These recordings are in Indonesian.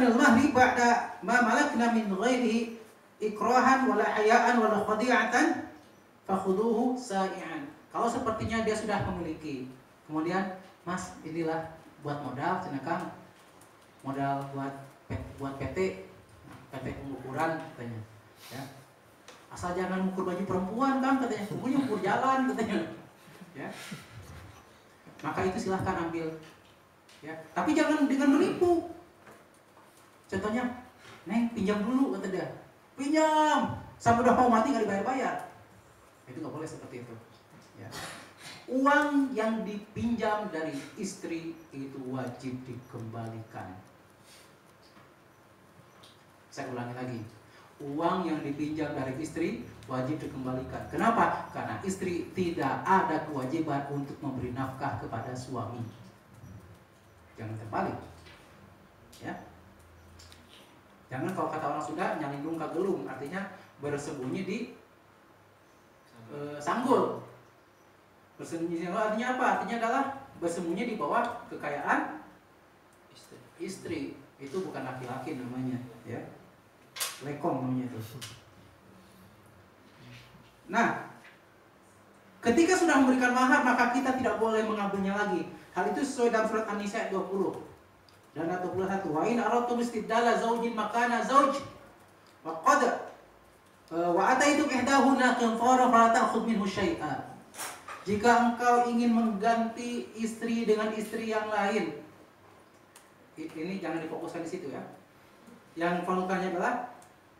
minal mahri ba'da ma malakna min ghairihi ikrahan wala hayaan wala khadi'atan fakhuduhu sa'i'an. Kalau sepertinya dia sudah memiliki, kemudian Mas, inilah buat modal, silakan modal buat PT pengukuran katanya, ya. Asal jangan ukur baju perempuan kan katanya, ukurnya ukur jalan katanya, ya. Maka itu silahkan ambil, ya. Tapi jangan dengan menipu. Contohnya, Neng pinjam dulu kata dia, pinjam sampai udah mau mati nggak dibayar-bayar, itu nggak boleh seperti itu, ya. Uang yang dipinjam dari istri itu wajib dikembalikan. Saya ulangi lagi, uang yang dipinjam dari istri wajib dikembalikan. Kenapa? Karena istri tidak ada kewajiban untuk memberi nafkah kepada suami. Jangan terbalik, ya. Jangan kalau kata orang Sunda nyalindung kagelung, artinya bersembunyi di sanggul. Bersembunyi artinya apa? Artinya adalah bersembunyi di bawah kekayaan istri. Itu bukan laki-laki namanya, ya. Lekong namanya itu. Nah, ketika sudah memberikan mahar, maka kita tidak boleh mengambilnya lagi. Hal itu sesuai dalam surat An-Nisa ayat 20 dan 21. Wa in aradtum istibdala zaujin makana zauj wa qad wa ataitum ihdahunna qintaran fala ta'khudh minhu syai'an. Jika engkau ingin mengganti istri dengan istri yang lain, ini jangan difokuskan di situ, ya. Yang fokusnya adalah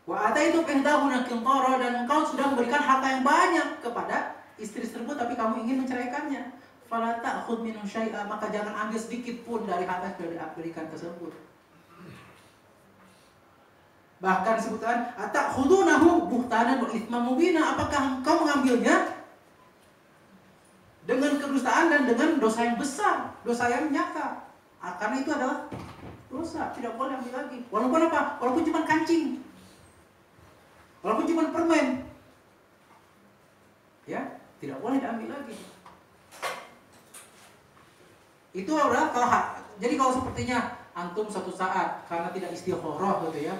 wa ataitum ihdahunna qintaran, dan engkau sudah memberikan harta yang banyak kepada istri tersebut, tapi kamu ingin menceraikannya. Fala ta'khudh minhu syai'a, maka jangan ambil sedikit pun dari harta yang sudah diberikan tersebut. Bahkan disebutkan ata'khudunahu buhtanan wa itsman mubina, apakah engkau mengambilnya dengan kedustaan dan dengan dosa yang besar, dosa yang nyata. Karena itu adalah dosa, tidak boleh ambil lagi. Walaupun apa? Walaupun cuma kancing, walaupun cuma permen, ya, tidak boleh diambil lagi. Itu adalah jadi kalau sepertinya antum suatu saat karena tidak istikharah gitu, ya,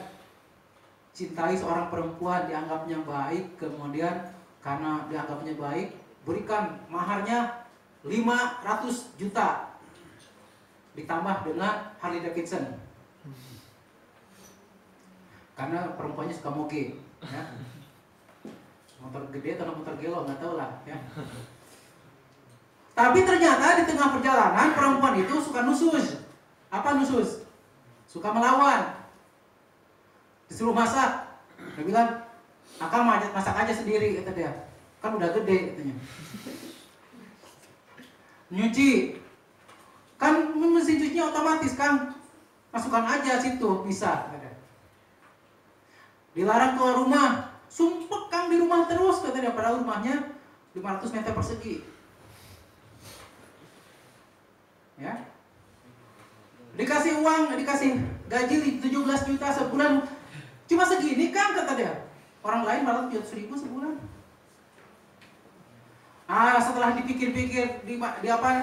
cintai seorang perempuan, dianggapnya baik, kemudian karena dianggapnya baik berikan maharnya 500 juta ditambah dengan Harley Davidson, karena perempuannya suka moge, ya. Motor gede atau motor gelo nggak tahu lah, ya. Tapi ternyata di tengah perjalanan perempuan itu suka nusus. Apa nusus? Suka melawan. Disuruh masak, dia bilang, "Akang masak aja sendiri," kata dia. Kan udah gede katanya. Nyuci, kan mesin cucinya otomatis, Kang. Masukkan aja situ, bisa. Dilarang keluar rumah, sumpek Kang di rumah terus, kata dia. Padahal rumahnya 500 meter persegi. Ya, dikasih uang, dikasih gaji 17 juta sebulan, cuma segini Kang, kata dia. Orang lain malah 700.000 sebulan. Setelah dipikir-pikir,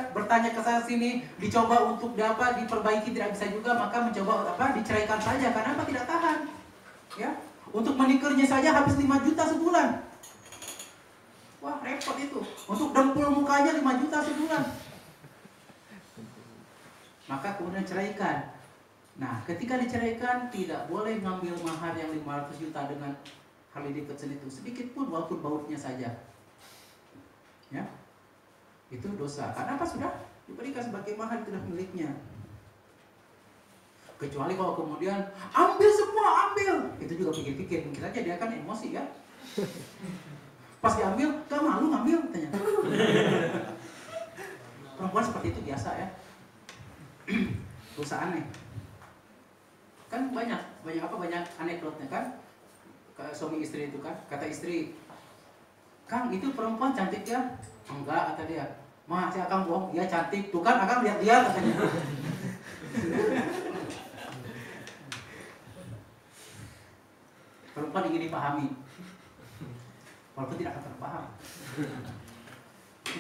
bertanya ke sana sini, dicoba untuk diperbaiki, tidak bisa juga, maka mencoba diceraikan saja. Karena apa? Tidak tahan, ya. Untuk menikernya saja habis 5 juta sebulan. Wah, repot itu. Untuk dempul mukanya 5 juta sebulan. Maka kemudian ceraikan. Nah, ketika diceraikan tidak boleh ngambil mahar yang 500 juta dengan Harley Davidson itu, sedikit pun, walaupun bautnya saja. Ya, itu dosa. Karena apa? Sudah diberikan sebagai mahar, itu sudah miliknya. Kecuali kalau kemudian ambil semua, ambil, itu juga pikir-pikir, mungkin aja dia kan emosi, ya. Pas diambil, gak malu ngambil, katanya. Perempuan seperti itu biasa, ya. Dosa aneh. Kan banyak anekdotnya kan. Suami istri itu kan, kata istri, "Kang, itu perempuan cantik ya?" "Enggak," kata dia. "Mah, si Akang bohong, dia cantik. Tuh kan Akang lihat dia," katanya. Perempuan ingin dipahami, walaupun tidak akan terpaham.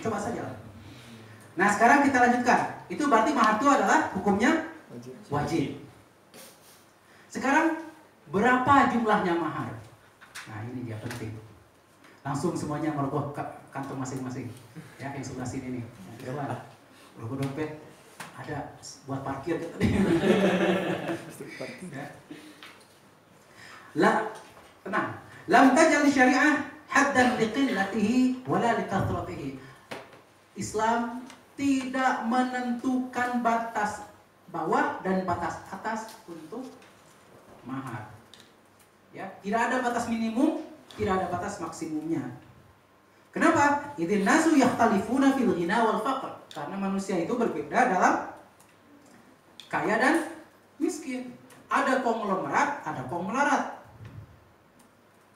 Coba saja. Nah, sekarang kita lanjutkan. Itu berarti mahar itu adalah hukumnya wajib. Sekarang berapa jumlahnya mahar? Nah ini dia penting. Langsung semuanya merogoh kantong masing-masing. Ya, yang sebelah sini nih. Merogoh dompet. Ada buat parkir gitu. Ya. Tenang. Lam tajal syariah haddan liqillatihi wala likathratihi. Islam tidak menentukan batas bawah dan batas atas untuk mahar. Ya, tidak ada batas minimum, tidak ada batas maksimumnya. Kenapa? Idzin nasu yakhtalifuna fil ghina wal faqr. Karena manusia itu berbeda dalam kaya dan miskin. Ada konglomerat, ada konglomerat.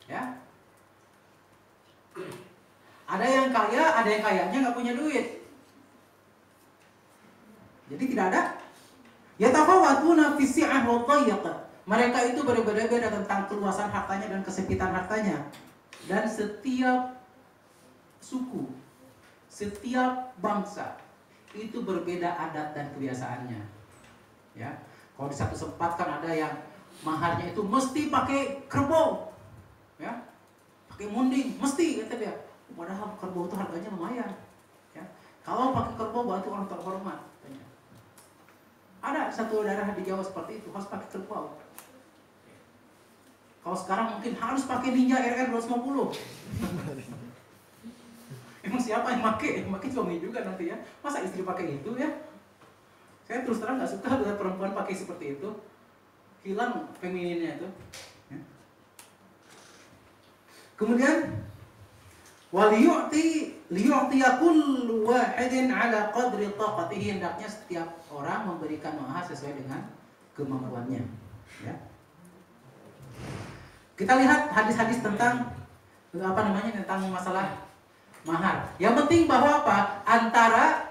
Ya. Ada yang kaya, ada yang kayanya nggak punya duit. Jadi tidak ada. Yatafawatuna fi si'ah wa dhayyaq. Mereka itu berbeda-beda tentang keluasan hartanya dan kesempitan hartanya. Dan setiap suku, setiap bangsa itu berbeda adat dan kebiasaannya. Ya, kalau di satu tempat kan ada yang maharnya itu mesti pakai kerbau, ya, pakai munding, mesti kata dia. Padahal kerbau itu harganya lumayan. Ya, kalau pakai kerbau berarti orang terhormat. Ada satu daerah di Jawa seperti itu harus pakai kerbau. Kalau sekarang mungkin harus pakai Ninja RR 250. Emang siapa yang pakai? Yang pakai suami juga nanti ya. Masa istri pakai itu ya? Saya terus terang nggak suka lihat perempuan pakai seperti itu. Hilang femininnya itu. Ya. Kemudian liyu'tiya kullu wahidin ala qadri taqatihi, hendaknya setiap orang memberikan mahar sesuai dengan kemampuannya. Ya. Kita lihat hadis-hadis tentang tentang masalah mahar. Yang penting bahwa apa? Antara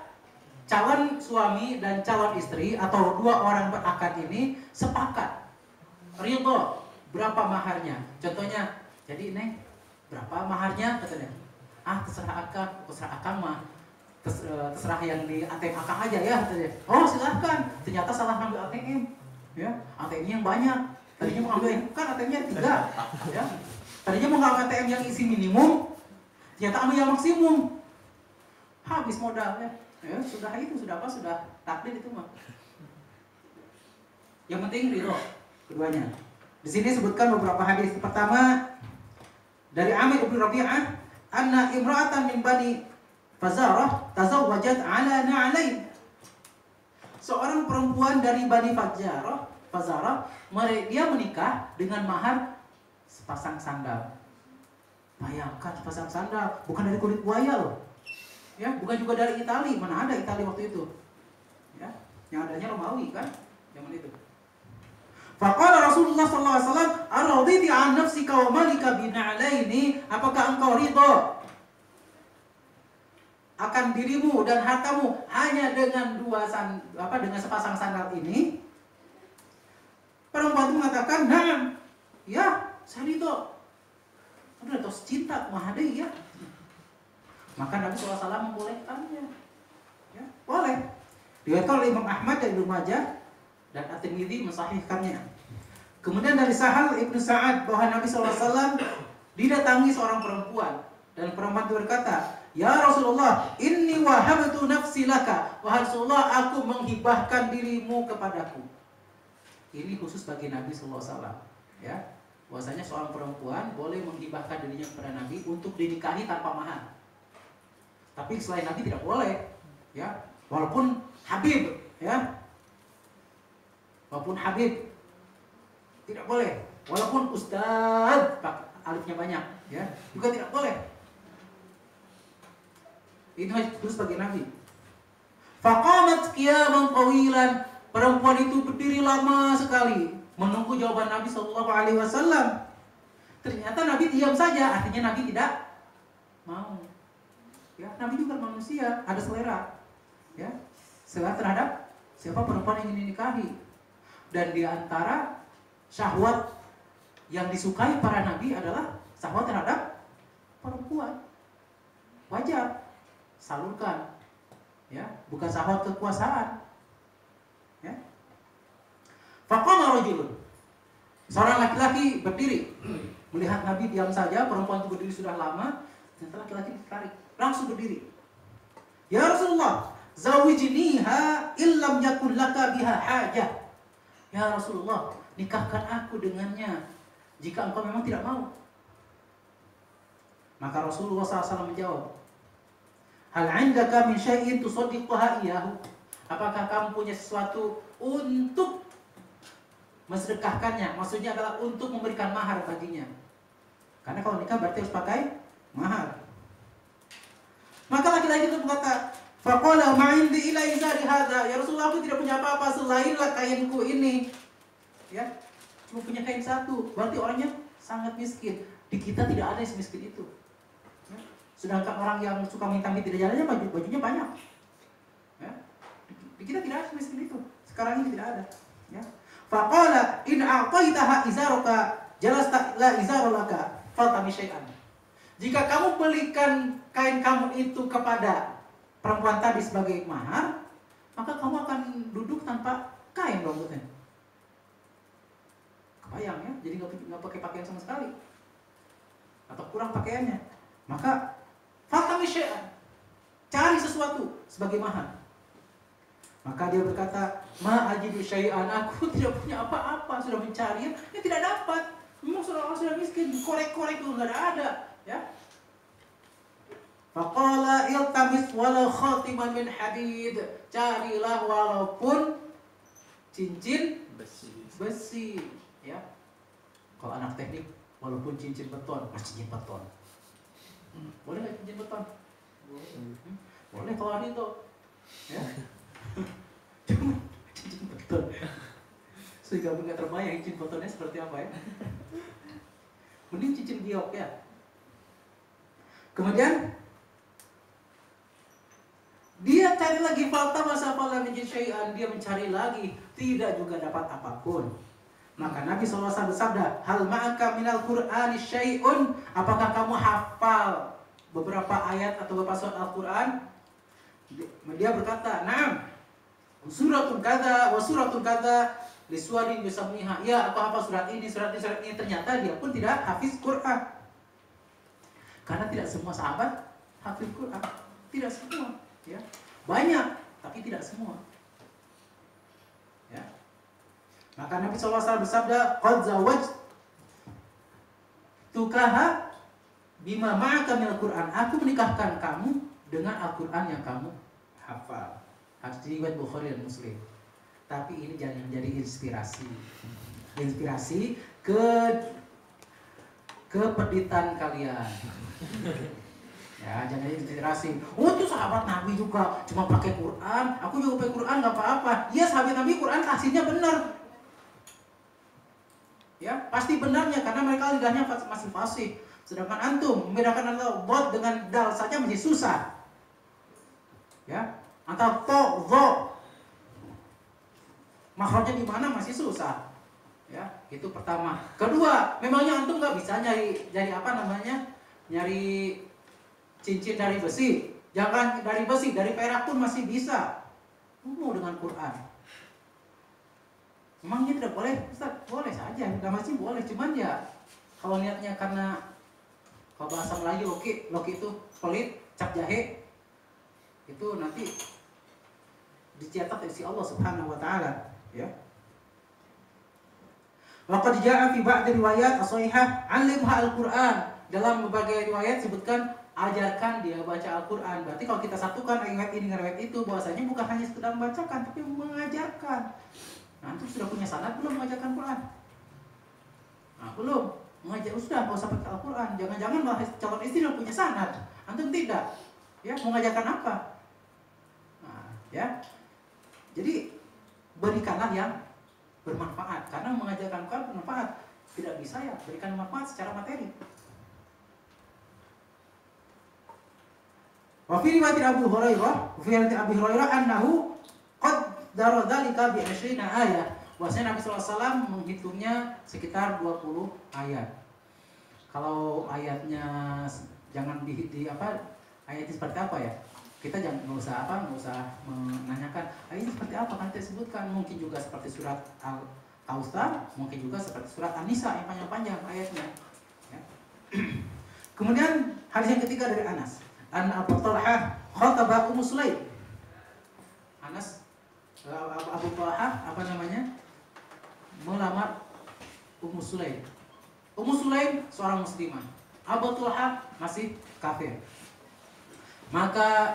calon suami dan calon istri atau dua orang berakad ini sepakat ridho berapa maharnya. Contohnya, jadi Neng, berapa maharnya katanya? Terserah akang mah terserah yang di ATM akang aja ya katanya. Oh silahkan, ternyata salah ngambil ATM, ya ATM-nya yang banyak. Tadinya mau ambil kan ATM-nya 3, ya. Tadinya mau ngambil ATM yang isi minimum, ternyata ambil yang maksimum. Habis modal ya. Ya sudah takdir itu mah. Yang penting ridho keduanya. Di sini sebutkan beberapa hadis. Pertama dari Amir bin Rabi'ah, anna imra'atan min bani Fazarah tazawwajat ala na'alain. Seorang perempuan dari bani Fazarah, dia menikah dengan mahar sepasang sandal. Bayangkan sepasang sandal, bukan dari kulit buaya loh. Ya, bukan juga dari Itali. Mana ada Itali waktu itu? Ya, yang adanya Romawi kan zaman itu. Faqala Rasulullah sallallahu alaihi wasallam, "Araditi an nafsika wa malika bina'alaini?" Apakah engkau ridha akan dirimu dan hartamu hanya dengan dengan sepasang sandal ini? Perempuan itu mengatakan, "Na'am." Ya, saya ridha. Udah tos cinta mahadai ya. Maka Nabi SAW membolehkannya. Ya, boleh. Diriwayatkan oleh Imam Ahmad dan Ibnu Majah dan At-Tirmidzi mensahihkannya. Kemudian dari Sahal Ibnu Sa'ad bahwa Nabi SAW didatangi seorang perempuan dan perempuan itu berkata, "Ya Rasulullah, inni wahabtu nafsi laka." Wahai Rasulullah, aku menghibahkan dirimu kepadaku. Ini khusus bagi Nabi SAW. Ya, bahwasanya seorang perempuan boleh menghibahkan dirinya kepada Nabi untuk dinikahi tanpa mahar. Tapi selain Nabi tidak boleh, ya. Walaupun Habib, ya. Walaupun Habib tidak boleh. Walaupun Ustaz, alifnya banyak, ya, juga tidak boleh. Ini khusus bagi Nabi. Faqamat qiyaman tawilan. Perempuan itu berdiri lama sekali menunggu jawaban Nabi sallallahu alaihi wasallam. Ternyata Nabi diam saja, artinya Nabi tidak mau. Ya, Nabi juga manusia, ada selera. Ya, selera terhadap siapa perempuan yang ingin dinikahi. Dan di antara syahwat yang disukai para nabi adalah syahwat terhadap perempuan. Wajar, salurkan. Ya, bukan syahwat kekuasaan. Ya. Faqama rajulun. Seorang laki-laki berdiri, melihat Nabi diam saja, perempuan itu berdiri sudah lama, ternyata laki-laki ditarik, langsung berdiri. Ya Rasulullah, zawijniha illam yakun laka biha hajah. Ya Rasulullah, nikahkan aku dengannya jika engkau memang tidak mau. Maka Rasulullah SAW menjawab, hal 'indaka min syai'in tusaddiquha iyyahu? Apakah kamu punya sesuatu untuk mensedekahkannya? Maksudnya adalah untuk memberikan mahar baginya. Karena kalau nikah berarti harus pakai mahar. Maka laki-laki itu berkata, faqala ma 'indi illa izari hadza. Ya Rasulullah, aku tidak punya apa-apa selainlah kainku ini. Ya, cuma punya kain satu. Berarti orangnya sangat miskin. Di kita tidak ada yang semiskin itu. Ya. Sedangkan orang yang suka minta-minta di jalannya bajunya banyak. Ya. Di kita tidak ada semiskin itu. Sekarang ini tidak ada. Ya. Faqala in a'taitaha izaraka jalasta la izarulaka fatami syai'an. Jika kamu belikan kain kamu itu kepada perempuan tadi sebagai mahar, maka kamu akan duduk tanpa kain dong, betul? Kebayang ya, jadi nggak pakai pakaian sama sekali, atau kurang pakaiannya. Maka fatami syai'an, cari sesuatu sebagai mahar. Maka dia berkata, ma ajidu syai'an, aku tidak punya apa-apa, sudah mencari, ya tidak dapat. Memang sudah miskin, korek-korek itu nggak ada, ya. Faqala iltamis walau khatiman min hadid, carilah walaupun cincin besi, ya. Kalau anak teknik, walaupun cincin beton, cincin beton. Boleh nggak cincin beton? Boleh kalau ada itu, ya. Cuma cincin beton, sehingga nggak terbayang cincin betonnya seperti apa ya. Mending cincin giok ya. Kemudian dia cari lagi, falta masafala min syai'an, dia mencari lagi, tidak juga dapat apapun. Maka Nabi SAW bersabda, hal ma'aka minal Qur'ani syai'un, apakah kamu hafal beberapa ayat atau beberapa surat Al-Quran? Dia berkata, na'am, suratun kada wa suratun kada li suwarin yusammiha. Ya, aku hafal surat ini, surat ini, surat ini. Ternyata dia pun tidak hafiz Quran. Karena tidak semua sahabat hafiz Quran. Tidak semua, ya. Banyak, tapi tidak semua. Ya. Maka Nabi SAW bersabda, qad zawajtukaha bima ma'aka minal Quran. Aku menikahkan kamu dengan Al-Quran yang kamu hafal. Hadis riwayat Bukhari dan Muslim. Tapi ini jangan menjadi inspirasi ke peditan kalian. Ya, jangan inspirasi. Oh, itu sahabat Nabi juga cuma pakai Quran, aku juga pakai Quran nggak apa-apa. Iya, sahabat Nabi Quran hasilnya benar. Ya, pasti benarnya karena mereka lidahnya masih fasih. Sedangkan antum membedakan antara dot dengan dal saja masih susah. Ya, antara to, zo, makhrajnya di mana masih susah. Ya, itu pertama. Kedua, memangnya antum nggak bisa nyari apa namanya, nyari cincin dari besi? Jangan dari besi, dari perak pun masih bisa. Mau dengan Quran. Memangnya tidak boleh? Ustaz, boleh saja. Nggak masih boleh. Cuman ya, kalau niatnya karena kalau bahasa Melayu loki itu pelit, cap jahe, itu nanti dicetak oleh Allah Subhanahu wa taala, ya. Waqad jaa'a fi ba'd riwayat as-sahihah 'allimha al-Qur'an. Dalam berbagai riwayat sebutkan ajarkan dia baca Al-Qur'an. Berarti kalau kita satukan riwayat ini dengan riwayat itu, bahwasanya bukan hanya sekedar membacakan tapi mengajarkan. Nah, antum sudah punya sanad belum mengajarkan Quran? Nah, belum. Mengajar sudah, enggak usah pakai Al-Qur'an. Jangan-jangan malah calon istri yang punya sanad. Antum tidak. Ya, mengajarkan apa? Nah, ya. Jadi berikanlah yang bermanfaat, karena mengajarkan Quran bermanfaat. Tidak bisa ya berikan manfaat secara materi. Wa fi riwayat Abu Hurairah annahu qad dara dzalika bi 20 ayat. Bahwasanya Nabi sallallahu alaihi wasallam menghitungnya sekitar 20 ayat. Kalau ayatnya jangan di apa, ayatnya seperti apa ya? Kita jangan nggak usah menanyakan ayatnya seperti apa, kan kita sebutkan. Mungkin juga seperti surat Kautsar, mungkin juga seperti surat An-Nisa yang panjang-panjang ayatnya. Ya. Kemudian hadis yang ketiga dari Anas, An Abu Talha khataba Ummu Sulaim. Anas Abu Talha melamar Ummu Sulaim. Ummu Sulaim seorang muslimah, Abu Talha masih kafir. Maka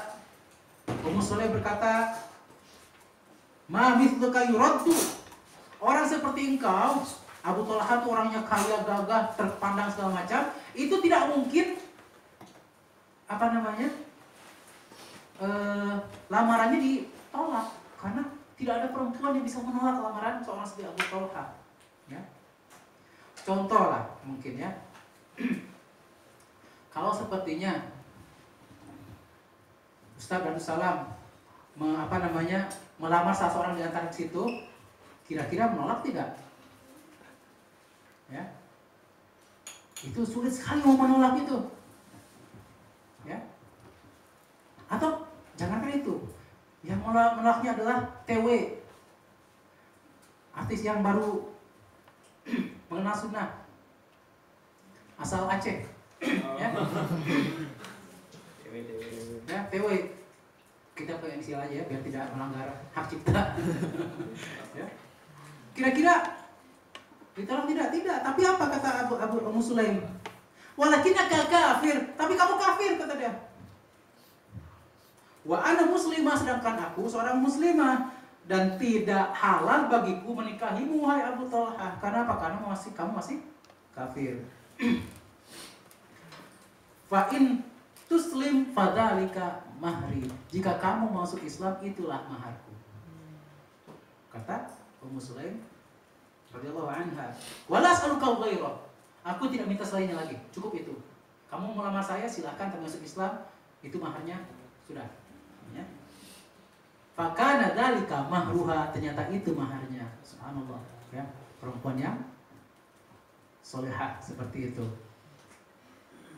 Ummu Sulaim berkata, "Ma mithluka yuraddu." Orang seperti engkau, Abu Talha itu orangnya kaya, gagah, terpandang segala macam, itu tidak mungkin lamarannya ditolak, karena tidak ada perempuan yang bisa menolak lamaran seorang seperti Abu Talha. Ya. Contoh lah mungkin ya. Kalau sepertinya Ustaz dan Salam melamar salah seorang di antara situ, kira-kira menolak tidak? Ya. Itu sulit sekali mau menolak itu. Ya. Atau jangankan itu, yang menolaknya adalah TW, artis yang baru mengenal sunnah, asal Aceh. Ya. Ya, TW. Kita pakai inisial aja ya, biar tidak melanggar hak cipta. Ya. Kira-kira ditolak tidak? Tidak. Tapi apa kata Ummu Sulaim? Walakinnaka kafir. Tapi kamu kafir, kata dia. Wa ana muslimah, sedangkan aku seorang muslimah, dan tidak halal bagiku menikahimu, hai Abu Talha. Karena apa? Karena kamu masih kafir. Fa in tuslim fadzalika mahri. Jika kamu masuk Islam, itulah maharku. Kata Ummu Sulaim radhiyallahu anha, "Wala as'aluka ghairah." Aku tidak minta selainnya lagi, cukup itu. Kamu melamar saya, silahkan, termasuk Islam, itu maharnya sudah. Ya. Fakana dzalika mahruha, ternyata itu maharnya. Subhanallah, ya. Perempuan yang solehah seperti itu.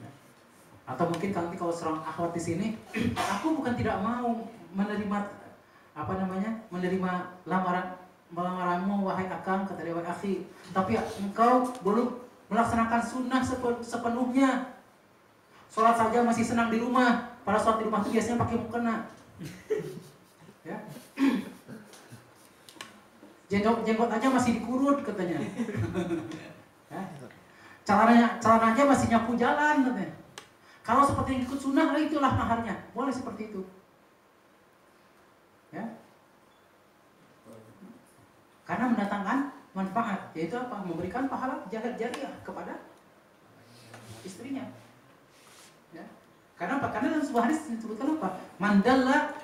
Ya. Atau mungkin kalau seorang akhwat di sini, aku bukan tidak mau menerima lamaranmu wahai akang, kata dia, wahai akhi, tapi engkau belum melaksanakan sunnah sepenuhnya. Sholat saja masih senang di rumah, pada sholat di rumah itu biasanya pakai mukena. Ya. Jenggot aja masih dikurut, katanya. Ya. Celananya masih nyapu jalan, katanya. Kalau seperti yang ikut sunnah, itulah maharnya. Boleh seperti itu. Ya. Karena mendatangkan manfaat, yaitu apa? Memberikan pahala jariah kepada istrinya. Ya. Karena apa? Karena dalam sebuah hadis disebutkan apa? Mandalla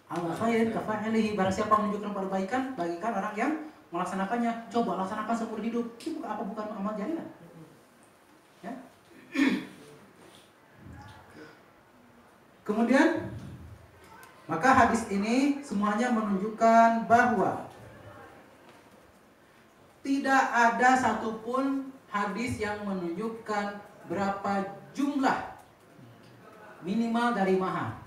ala khairin kafa'ilihi. Barang siapa menunjukkan perbaikan, bagikan orang yang melaksanakannya. Coba laksanakan seumur hidup. Itu bukan amal jariah? Ya. Kemudian maka hadis ini semuanya menunjukkan bahwa tidak ada satupun hadis yang menunjukkan berapa jumlah minimal dari mahar.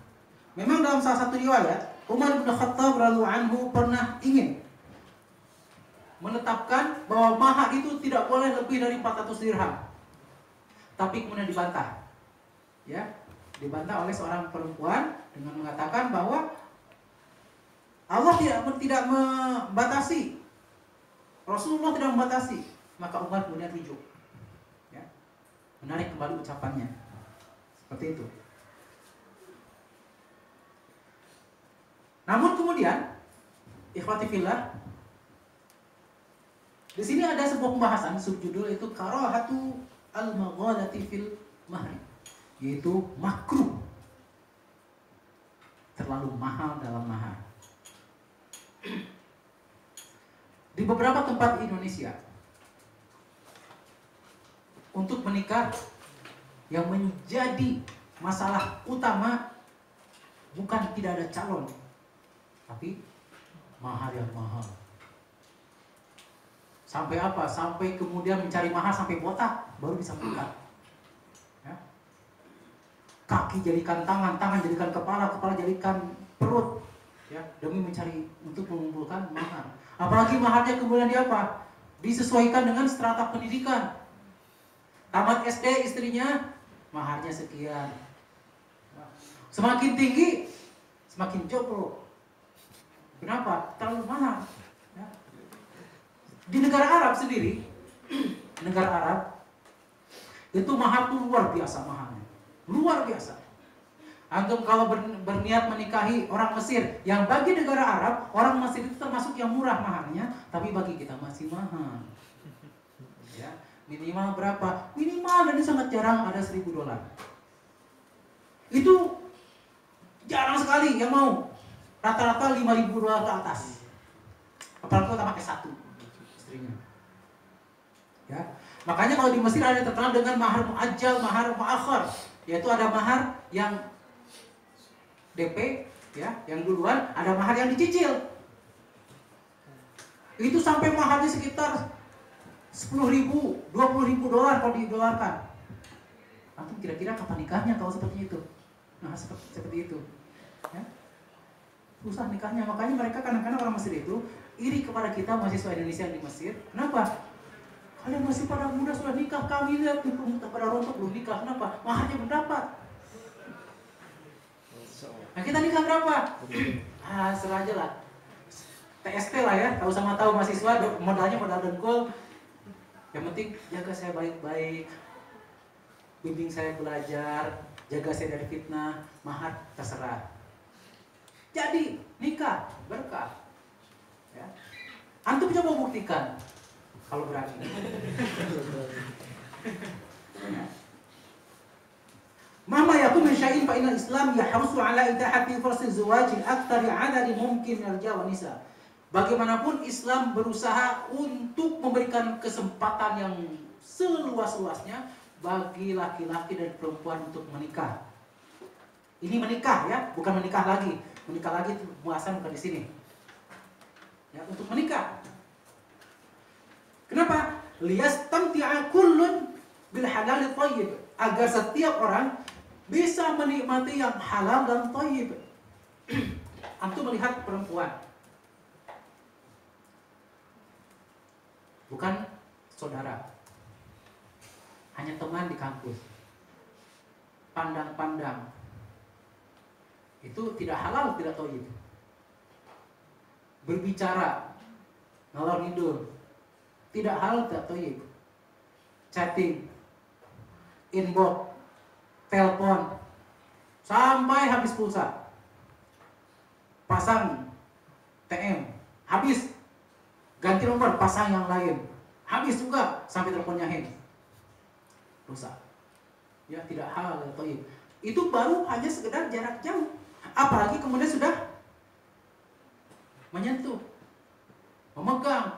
Memang dalam salah satu riwayat, Umar bin Khattab radhiyallahu anhu pernah ingin menetapkan bahwa mahar itu tidak boleh lebih dari 400 dirham. Tapi kemudian dibantah. Ya, dibantah oleh seorang perempuan dengan mengatakan bahwa Allah tidak membatasi, Rasulullah tidak membatasi. Maka Umar kemudian rujuk, ya, menarik kembali ucapannya, seperti itu. Namun kemudian, ikhwati fillah, di sini ada sebuah pembahasan subjudul, itu karahatu al-maghalati fil mahri, yaitu makruh terlalu mahal dalam mahar. Di beberapa tempat di Indonesia, untuk menikah yang menjadi masalah utama bukan tidak ada calon, tapi mahar yang mahal. Sampai apa? Sampai kemudian mencari mahar sampai botak baru bisa menikah. Ya. Kaki jadikan tangan, tangan jadikan kepala, kepala jadikan perut. ya, demi mencari untuk mengumpulkan mahar. Apalagi maharnya kemudian dia apa? Disesuaikan dengan strata pendidikan. Tamat SD istrinya, maharnya sekian. Semakin tinggi, semakin jomblo. Kenapa? Terlalu mahal. Ya. Di negara Arab sendiri, negara Arab itu mahar itu luar biasa mahalnya, luar biasa. Antum kalau berniat menikahi orang Mesir, yang bagi negara Arab, orang Mesir itu termasuk yang murah maharnya, tapi bagi kita masih mahal. Ya, minimal berapa? Minimal, dan ini sangat jarang ada $1.000. Itu jarang sekali yang mau. Rata-rata $5.000 ke atas. Apalagi kita pakai satu istrinya. Ya, makanya kalau di Mesir ada yang terkenal dengan mahar muajjal, mahar muakhar, yaitu ada mahar yang DP, ya, yang duluan, ada mahar yang dicicil. Itu sampai maharnya sekitar $10.000, $20.000 kalau didolarkan. Antum kira-kira kapan nikahnya kalau seperti itu? Nah, seperti itu. Ya. Susah nikahnya, makanya mereka kadang-kadang orang Mesir itu iri kepada kita mahasiswa Indonesia di Mesir. Kenapa? Kalian masih pada muda sudah nikah, kami lihat belum pada rontok belum nikah. Kenapa? Maharnya belum dapat. Nah, kita nikah berapa? Serah aja lah. TSP lah ya, tahu sama tahu mahasiswa, modalnya modal dengkul. Yang penting jaga saya baik-baik, bimbing saya belajar, jaga saya dari fitnah, mahar terserah. Jadi nikah berkah. Ya. Antum coba buktikan kalau berani. Mama yakum min syai'in fa inal Islam yahrusu ala itahati farsi zawaj akthar adad mumkin min rijal wa nisa. Bagaimanapun Islam berusaha untuk memberikan kesempatan yang seluas-luasnya bagi laki-laki dan perempuan untuk menikah. Ini menikah ya, bukan menikah lagi. Menikah lagi itu pembahasan bukan di sini. Ya, untuk menikah. Kenapa? Liyastamti'a kullun bil halal thayyib, agar setiap orang bisa menikmati yang halal dan thayyib. Antum melihat perempuan, bukan saudara, hanya teman di kampus, pandang-pandang, itu tidak halal, tidak thayyib. Berbicara ngalor ngidul, tidak halal, tidak thayyib. Chatting, inbox, telepon, sampai habis pulsa, pasang TM, habis, ganti nomor, pasang yang lain, habis juga, sampai teleponnya hang, rusak. Ya, tidak halal, tidak thayyib. Itu baru hanya sekedar jarak jauh, apalagi kemudian sudah menyentuh, memegang,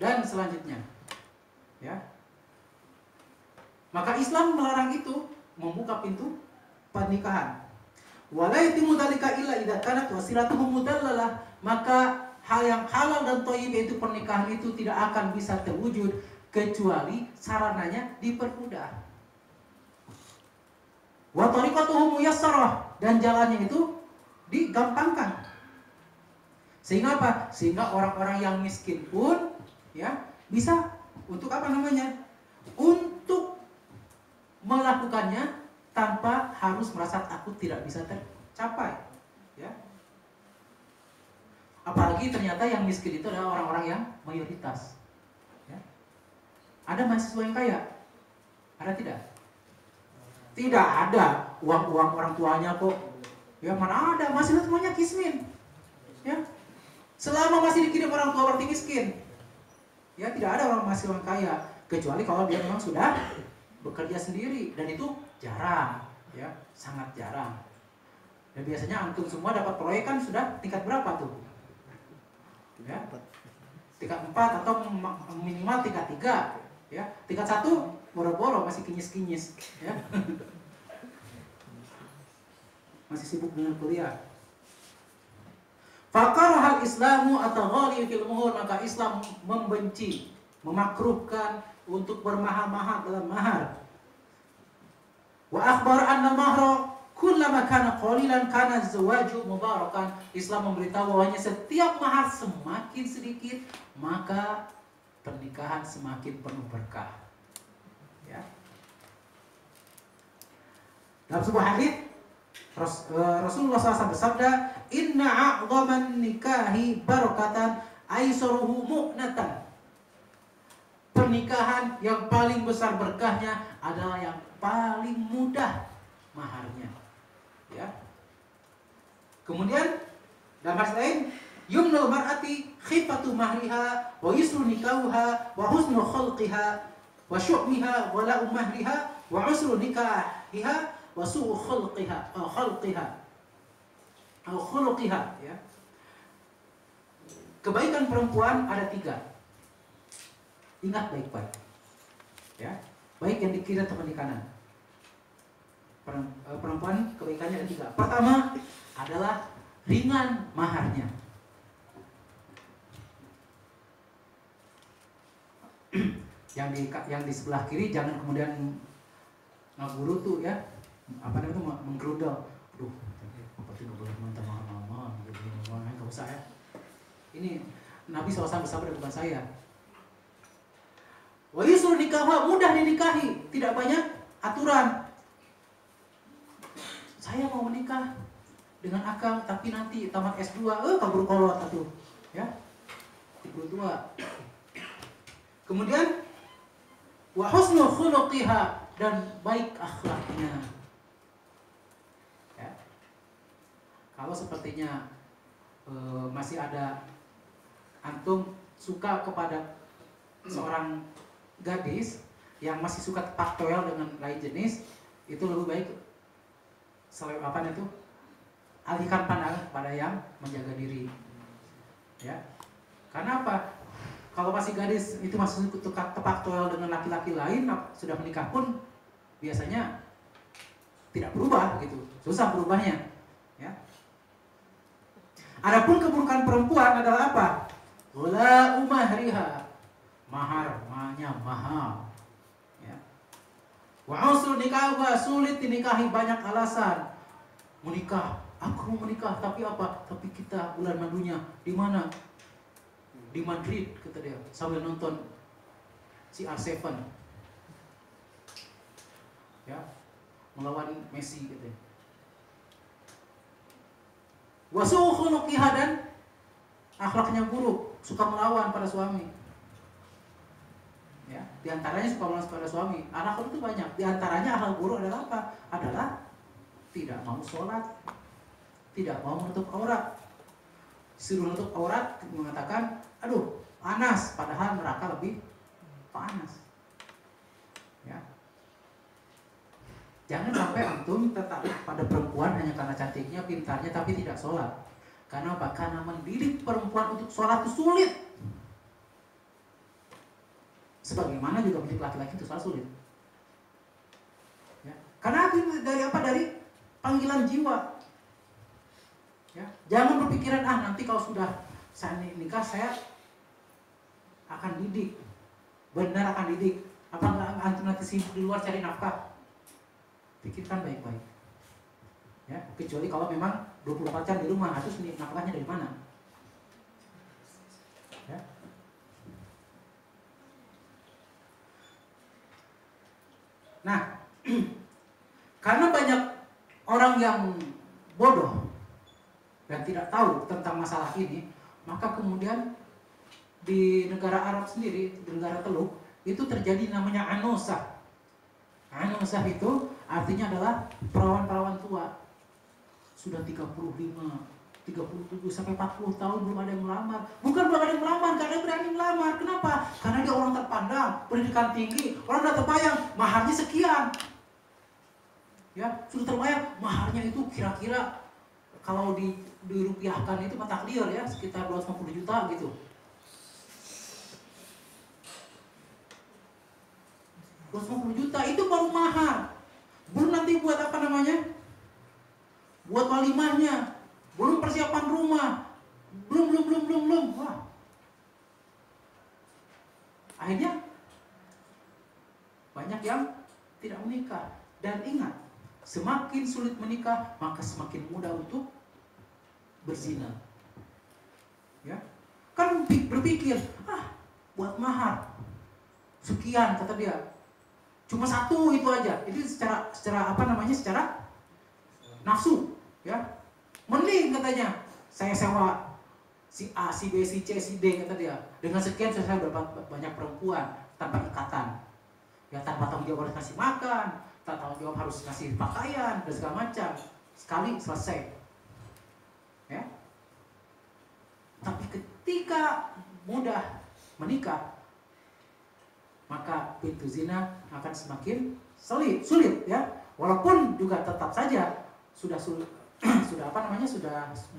dan selanjutnya. Ya. Maka Islam melarang itu, membuka pintu pernikahan. Wala yatimu dzalika illa idza kanat wasilatuhum mudallalah. Maka hal yang halal dan thayyib yaitu pernikahan itu tidak akan bisa terwujud kecuali sarananya dipermudah. Wa tariqatuhum muyassarah, dan jalannya itu digampangkan. Sehingga apa? Sehingga orang-orang yang miskin pun ya bisa untuk apa namanya? Untuk melakukannya tanpa harus merasa takut tidak bisa tercapai. Ya. Apalagi ternyata yang miskin itu adalah orang-orang yang mayoritas. Ya. Ada mahasiswa yang kaya? Ada tidak? Tidak ada. Uang-uang orang tuanya kok. Ya mana ada, mahasiswa semuanya kismin. Ya. Selama masih dikirim orang tua berarti miskin. Ya, tidak ada orang mahasiswa yang kaya, kecuali kalau dia memang sudah bekerja sendiri, dan itu jarang, ya, sangat jarang. Dan biasanya antum semua dapat proyek kan sudah tingkat berapa tuh? Ya, tingkat 4 atau minimal tingkat 3, ya. Tingkat 1 boro-boro masih kinyis-kinyis, ya. Masih sibuk dengan kuliah. Fakarahal Islamu at-taghali fil muhur, maka Islam membenci, memakruhkan untuk bermahal-mahal dalam mahar. Wa akhbar anna mahra Kullama kana qalilan kana zawaju mubarakan. Islam memberitahu bahwanya setiap mahar semakin sedikit, maka pernikahan semakin penuh berkah. Ya. Dalam sebuah hadis Rasulullah SAW bersabda, "Inna a'dhaman nikahi barakatan aisaruhu mu'natan." Pernikahan yang paling besar berkahnya adalah yang paling mudah maharnya. Ya. Kemudian dalam hadis lain, yumnul mar'ati khifatu mahriha wa yusru nikahuha wa husnu khulqiha wa syu'miha wa la'u mahriha wa usru nikahiha wa su'u khulqiha atau khuluqiha, ya. Kebaikan perempuan ada 3. Ingat baik-baik, ya. Baik yang di kiri atau di kanan. Perempuan kebaikannya ada 3. Pertama adalah ringan maharnya. yang di sebelah kiri jangan kemudian ngaburu tuh, ya. Apa namanya itu, menggerudal. Aduh, seperti nggak boleh minta mahal-mahal, nggak usah, ya. Ini Nabi SAW bersabda, bukan saya. Wa yusru nikah, mudah dinikahi, tidak banyak aturan. Saya mau menikah dengan akang, tapi nanti tamat S2, kabur kolot atuh, ya. 32. Kemudian wa husnul khuluqiha, dan baik akhlaknya. Ya. Kalau sepertinya masih ada antum suka kepada seorang gadis yang masih suka tepak toel dengan lain jenis, itu lebih baik alihkan pandangan kepada yang menjaga diri, ya. Karena apa? Kalau masih gadis itu masih suka tepak toel dengan laki-laki lain, sudah menikah pun biasanya tidak berubah gitu, susah berubahnya, ya. Adapun keburukan perempuan adalah apa? Wala umahriha, mahar-mahnya mahal, ya. Wa usul nikah, sulit dinikahi, banyak alasan. Menikah, aku mau menikah, tapi apa? Tapi kita bulan madunya di mana? Di Madrid, kata dia, sambil nonton CR7, ya, melawan Messi, gitu. Wa su'u khuluqiha, dan akhlaknya buruk, suka melawan pada suami. Ya, di antaranya suka melawan pada suami. Akhlak itu banyak. Di antaranya akhlak buruk adalah apa? Adalah tidak mau sholat, tidak mau menutup aurat. Disuruh menutup aurat, mengatakan, aduh, panas, padahal neraka lebih panas. Ya. Jangan sampai antum tetap pada perempuan hanya karena cantiknya, pintarnya, tapi tidak sholat. Karena apa? Karena mendidik perempuan untuk sholat itu sulit. Sebagaimana juga mendidik laki-laki itu sholat sulit. Ya. Karena dari apa? Dari panggilan jiwa. Ya. Jangan berpikiran, nanti kalau sudah saya nikah saya akan didik. Benar akan didik. Apa enggak antum nanti sibuk di luar cari nafkah? Pikirkan baik-baik. Ya, kecuali kalau memang 24 jam di rumah, terus nafkahnya dari mana? Ya. Nah, karena banyak orang yang bodoh dan tidak tahu tentang masalah ini, maka kemudian di negara Arab sendiri, di negara Teluk, itu terjadi namanya anosah. Anosah itu artinya adalah perawan-perawan tua. Sudah 35, 37 sampai 40 tahun belum ada yang melamar. Bukan belum ada yang melamar, karena berani melamar. Kenapa? Karena dia orang terpandang, pendidikan tinggi, orang udah terbayang maharnya sekian. Ya, sudah terbayang maharnya itu kira-kira kalau dirupiahkan itu mata clear, ya, sekitar 250 juta gitu. $250 juta itu baru mahar. Belum nanti buat apa namanya? Buat walimahnya, belum persiapan rumah, belum. Wah. Akhirnya banyak yang tidak menikah. Dan ingat, Semakin sulit menikah, maka semakin mudah untuk berzina. Ya, kan berpikir, buat mahar sekian, kata dia, cuma satu itu aja. Itu secara secara nafsu, ya. Mending katanya saya sewa si A, si B, si C, si D, kata dia. Dengan sekian saya dapat banyak perempuan tanpa ikatan. Ya, tanpa tanggung jawab harus kasih makan, tanpa tanggung jawab harus kasih pakaian dan segala macam. Sekali selesai. Ya. Tapi ketika mudah menikah, maka pintu zina akan semakin sulit, ya. Walaupun juga tetap saja sudah sudah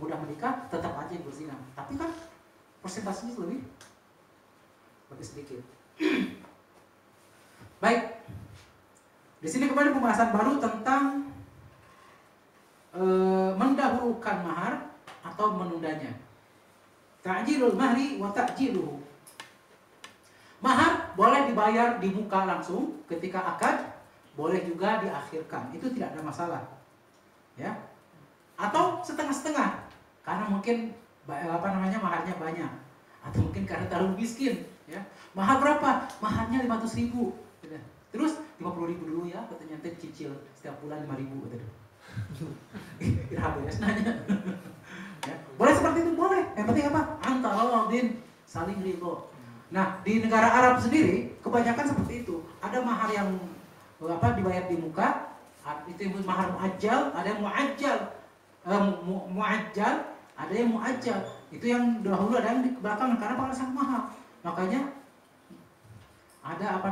mudah menikah, tetap aja berzina. Tapi kan persentasenya lebih sedikit. Baik. Di sini kembali pembahasan baru tentang mendahulukan mahar atau menundanya. Ta'jilul mahri wa ta'jiluhu. Mahar boleh dibayar di muka langsung ketika akad, boleh juga diakhirkan. Itu tidak ada masalah. Ya. Atau setengah-setengah, karena mungkin maharnya banyak, atau mungkin karena terlalu miskin, ya. Mahar berapa? Maharnya 500.000, terus 50.000 dulu ya, katanya, nanti cicil setiap bulan 5.000, gitu. Irhabes nanya. Ya. Boleh seperti itu, boleh. Yang penting apa? Antara wadin saling ridho. Nah, di negara Arab sendiri kebanyakan seperti itu. Ada mahar yang dibayar di muka, itu mahar muajjal, ada yang muajjal, ada yang muajjal. Itu yang dahulu, ada yang di belakang, karena bakal sangat mahal. Makanya ada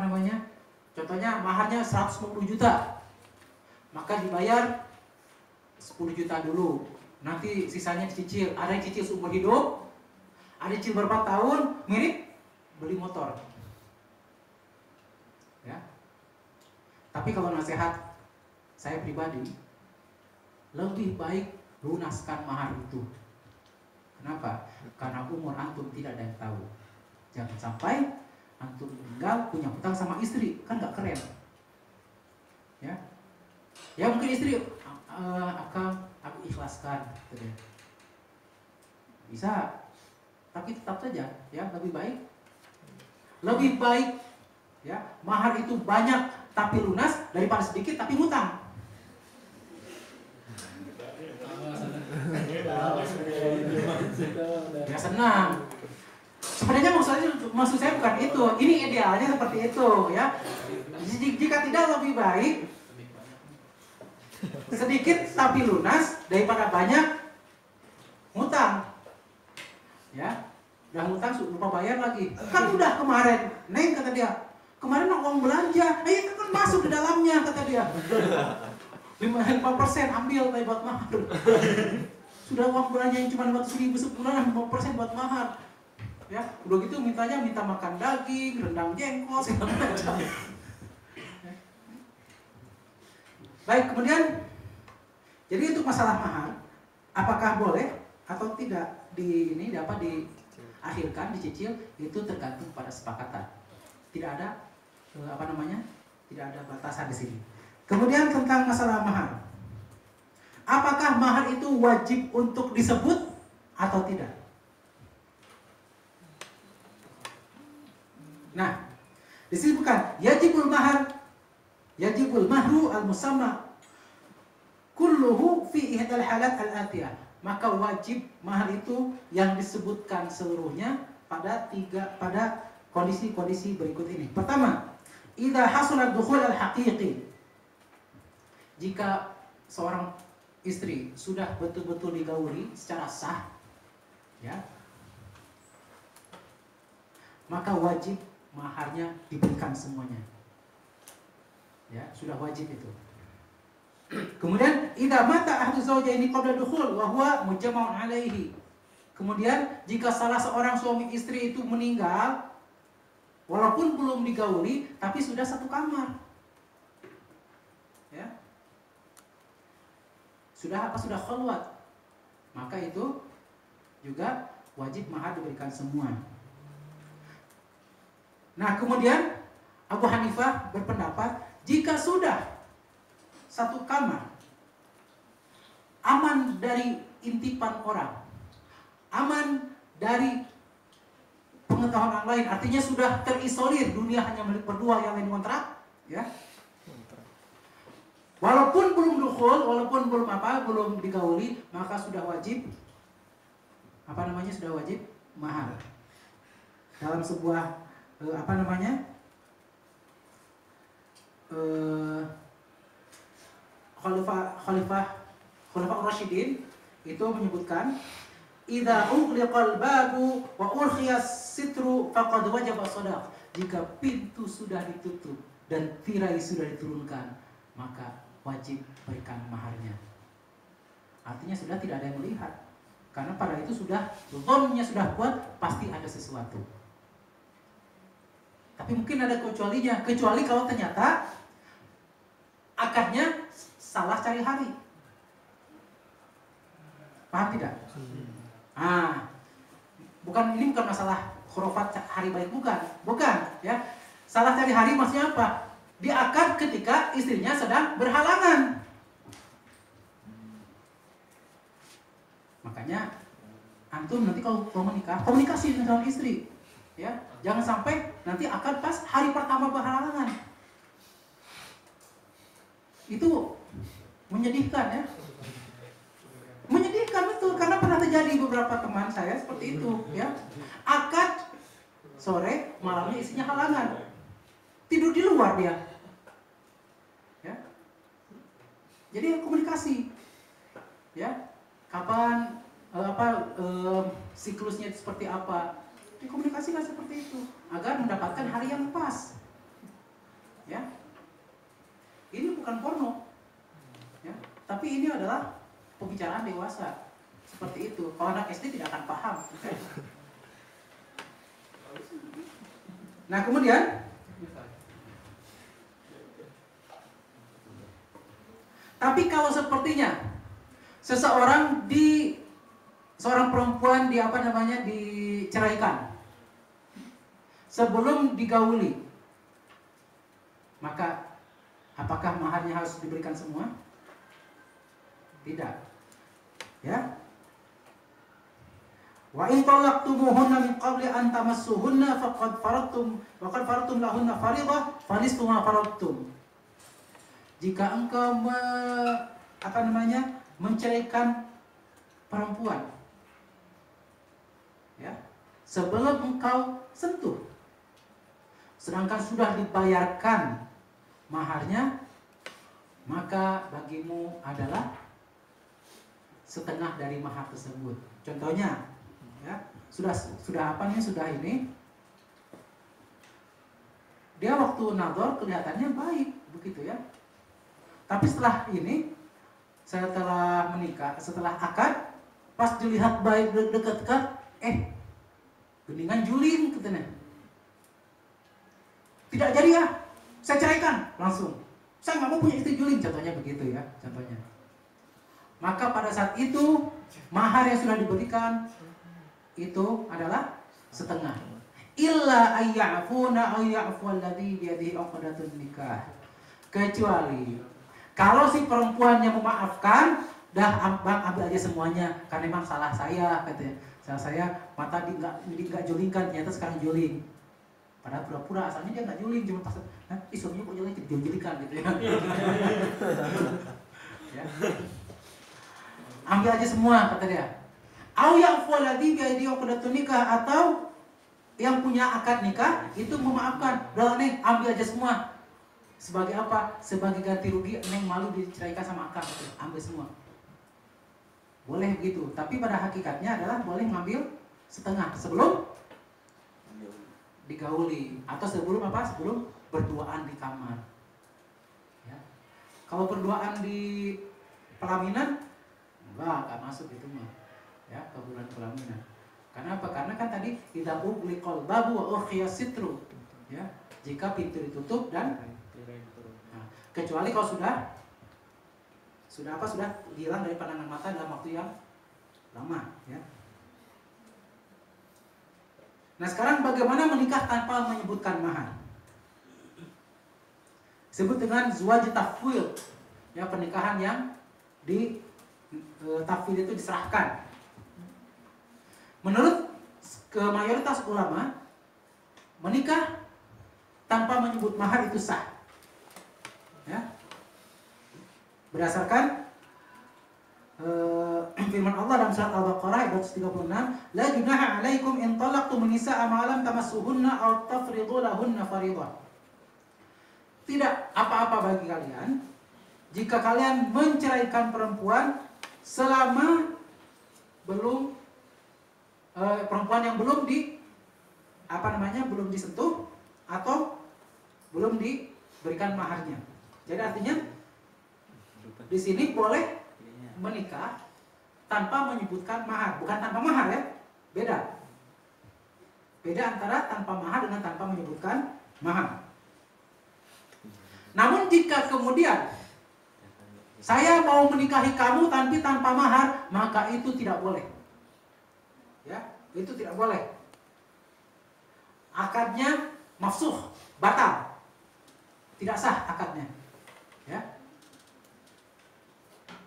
contohnya maharnya 150 juta, maka dibayar 10 juta dulu, nanti sisanya dicicil. Ada yang cicil seumur hidup, ada yang cicil berapa tahun, mirip beli motor. Ya. Tapi kalau nasihat saya pribadi, lebih baik lunaskan mahar itu. Kenapa? Karena umur antum tidak ada yang tahu. Jangan sampai antum meninggal punya hutang sama istri, kan gak keren. Ya, ya mungkin istri aku ikhlaskan, gitu. Bisa, tapi tetap saja, ya lebih baik, ya mahar itu banyak tapi lunas daripada sedikit tapi hutang. Ya senang. Sebenarnya maksud saya bukan itu. Ini idealnya seperti itu, ya. Jika tidak, lebih baik sedikit tapi lunas daripada banyak hutang. Ya, udah hutang lupa bayar lagi. Kan udah kemarin, Neng, kata dia, kemarin uang belanja, itu kan masuk ke dalamnya, kata dia. 5% ambil buat mahar. Sudah uang belanja yang cuma 500.000 sebulan, 5% buat mahar. Ya, udah gitu minta makan daging, rendang jengkol, segala macam. Baik, kemudian jadi untuk masalah mahar, apakah boleh atau tidak diakhirkan, dicicil, itu tergantung pada kesepakatan. Tidak ada tidak ada batasan di sini. Kemudian tentang masalah mahar, apakah mahar itu wajib untuk disebut atau tidak? Nah, disebutkan yajibul mahru al-musamma kulluhu fi ihdal halat al-atiyah. Maka wajib mahar itu yang disebutkan seluruhnya pada kondisi-kondisi berikut ini. Pertama, idza hasala dukhul al-haqiqi. Jika seorang istri sudah betul-betul digauli secara sah, ya, maka wajib maharnya diberikan semuanya. Ya, sudah wajib itu. Kemudian idza mata ahadu zawjaini qabla dukhul wa huwa mujama'un alaihi. Kemudian jika salah seorang suami istri itu meninggal walaupun belum digauli tapi sudah satu kamar. Ya. Sudah khalwat. Maka itu juga wajib mahar diberikan semua. Nah, kemudian Abu Hanifah berpendapat jika sudah satu kamar, aman dari intipan orang, aman dari pengetahuan orang lain, artinya sudah terisolir, dunia hanya milik berdua, yang lain kontrak, ya. Walaupun belum dukhul, walaupun belum digauli, maka sudah wajib sudah wajib mahar. Dalam sebuah Khalifah Rasyidin itu menyebutkan, idza ughliqal babu wa urkhiyas sitru faqad wajaba shadaq. Jika pintu sudah ditutup dan tirai sudah diturunkan, maka wajib berikan maharnya. Artinya sudah tidak ada yang melihat, karena pada itu sudah zonnya sudah kuat, pasti ada sesuatu. Tapi mungkin ada kecualinya, kecuali kalau ternyata akadnya salah cari hari. Paham tidak? Ini bukan masalah khurafat hari baik, bukan, ya. Salah cari hari maksudnya apa? Diakad ketika istrinya sedang berhalangan. Makanya antum nanti kalau menikah, komunikasi dengan istri, ya. Jangan sampai nanti akad pas hari pertama berhalangan. Itu menyedihkan, ya. Menyedihkan betul, karena pernah terjadi beberapa teman saya seperti itu, ya. Akad sore, malamnya istrinya halangan. Tidur di luar dia. Ya. Jadi komunikasi. Ya. Kapan siklusnya seperti apa? Dikomunikasikan seperti itu agar mendapatkan hari yang pas. Ya. Ini bukan porno. Ya. Tapi ini adalah pembicaraan dewasa. Seperti itu. Kalau anak SD tidak akan paham. Ya. Nah, kemudian tapi kalau sepertinya seorang perempuan diceraikan sebelum digauli, maka apakah maharnya harus diberikan semua? Tidak. Ya. Wa in talaqtumuhunna min qabli an tamassuhunna faqad faradtum lahunna fariidah fa nisfu ma faradtum. Jika engkau menceraikan perempuan, ya, sebelum engkau sentuh, sedangkan sudah dibayarkan maharnya, maka bagimu adalah setengah dari mahar tersebut. Contohnya, ya, sudah ini, dia waktu nador kelihatannya baik, begitu ya. Tapi setelah ini, setelah menikah, setelah akad, pas dilihat baik dekat-dekat, geningan juling katanya. Tidak jadi ya, saya ceraikan langsung. Saya nggak mau punya istri juling, contohnya begitu ya, contohnya. Maka pada saat itu mahar yang sudah diberikan itu adalah setengah. Illa ayya'funa aw ya'fu alladhi biyadihi 'uqdatun nikah. Kecuali kalau si perempuannya memaafkan, dah bang ambil aja semuanya, karena memang salah saya, katanya. Salah saya, mata nggak julingkan, ternyata sekarang juling. Padahal pura-pura asalnya dia nggak juling, cuma pas, suaminya kok juling, julingkan gitu ya. Ya. Ambil aja semua, kata dia. Au ya'fu alladhi biyadihi 'uqdatun nikah, atau yang punya akad nikah itu memaafkan, udah nih ambil aja semua. Sebagai apa? Sebagai ganti rugi, neng malu diceraikan sama akang, ambil semua. Boleh begitu, tapi pada hakikatnya adalah boleh ngambil setengah sebelum digauli atau sebelum berduaan di kamar. Ya. Kalau berduaan di pelaminan, enggak masuk itu mah. Ya, ke bulan pelaminan. Karena apa? Karena kan tadi idza ughliqal babu wa urkhiyas sitru. Ya, jika pintu ditutup dan kecuali kalau sudah hilang dari pandangan mata dalam waktu yang lama, ya. Nah, sekarang bagaimana menikah tanpa menyebutkan mahar? Disebut dengan zawaj tafwid. ya pernikahan yang di tafwid itu diserahkan. Menurut mayoritas ulama, menikah tanpa menyebut mahar itu sah. Ya. Berdasarkan firman Allah dalam surat Al-Baqarah ayat 136, la junaha 'alaikum in talaqtum nisaa ma lam tamassuhunna aw tafridu lahunna fariidhah. Tidak apa-apa bagi kalian jika kalian menceraikan perempuan selama belum perempuan yang belum belum disentuh atau belum diberikan maharnya. Jadi artinya di sini boleh menikah tanpa menyebutkan mahar, bukan tanpa mahar ya, beda antara tanpa mahar dengan tanpa menyebutkan mahar. Namun jika kemudian saya mau menikahi kamu tapi tanpa mahar, maka itu tidak boleh. Ya, itu tidak boleh. Akadnya mafsuh, batal, tidak sah akadnya. Ya.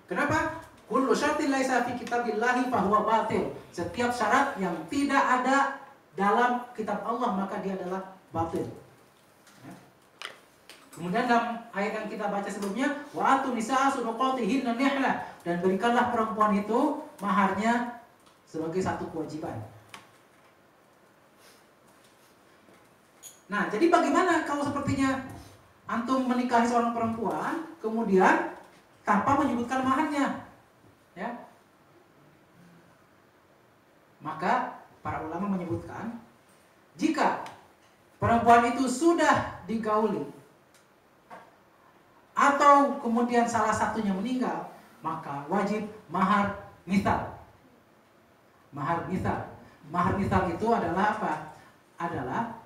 Kenapa? Kullu syartin laisa fi kitabillahi fahuwa batil. Setiap syarat yang tidak ada dalam kitab Allah maka dia adalah batil. Ya. Kemudian dalam ayat yang kita baca sebelumnya, wa atun nisaa sadaqatihinna nihlah, dan berikanlah perempuan itu maharnya sebagai satu kewajiban. Nah, jadi bagaimana kalau sepertinya antum menikahi seorang perempuan kemudian tanpa menyebutkan maharnya? Ya. Maka para ulama menyebutkan jika perempuan itu sudah digauli atau kemudian salah satunya meninggal, maka wajib mahar mithal. Mahar mithal. Mahar mithal itu adalah apa? Adalah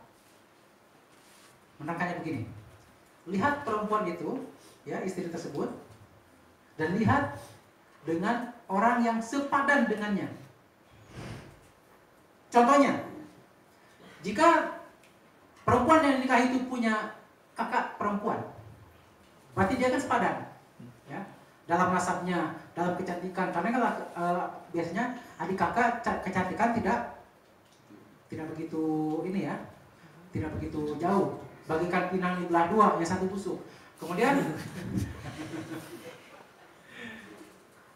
menerangkannya begini. Lihat perempuan itu, ya, istri tersebut, dan lihat dengan orang yang sepadan dengannya. Contohnya, jika perempuan yang nikah itu punya kakak perempuan, berarti dia kan sepadan, ya, dalam nasabnya, dalam kecantikan. Karena kalau biasanya adik kakak kecantikan tidak begitu ini ya, tidak begitu jauh. Bagikan pinang di belah dua, yang satu tusuk. Kemudian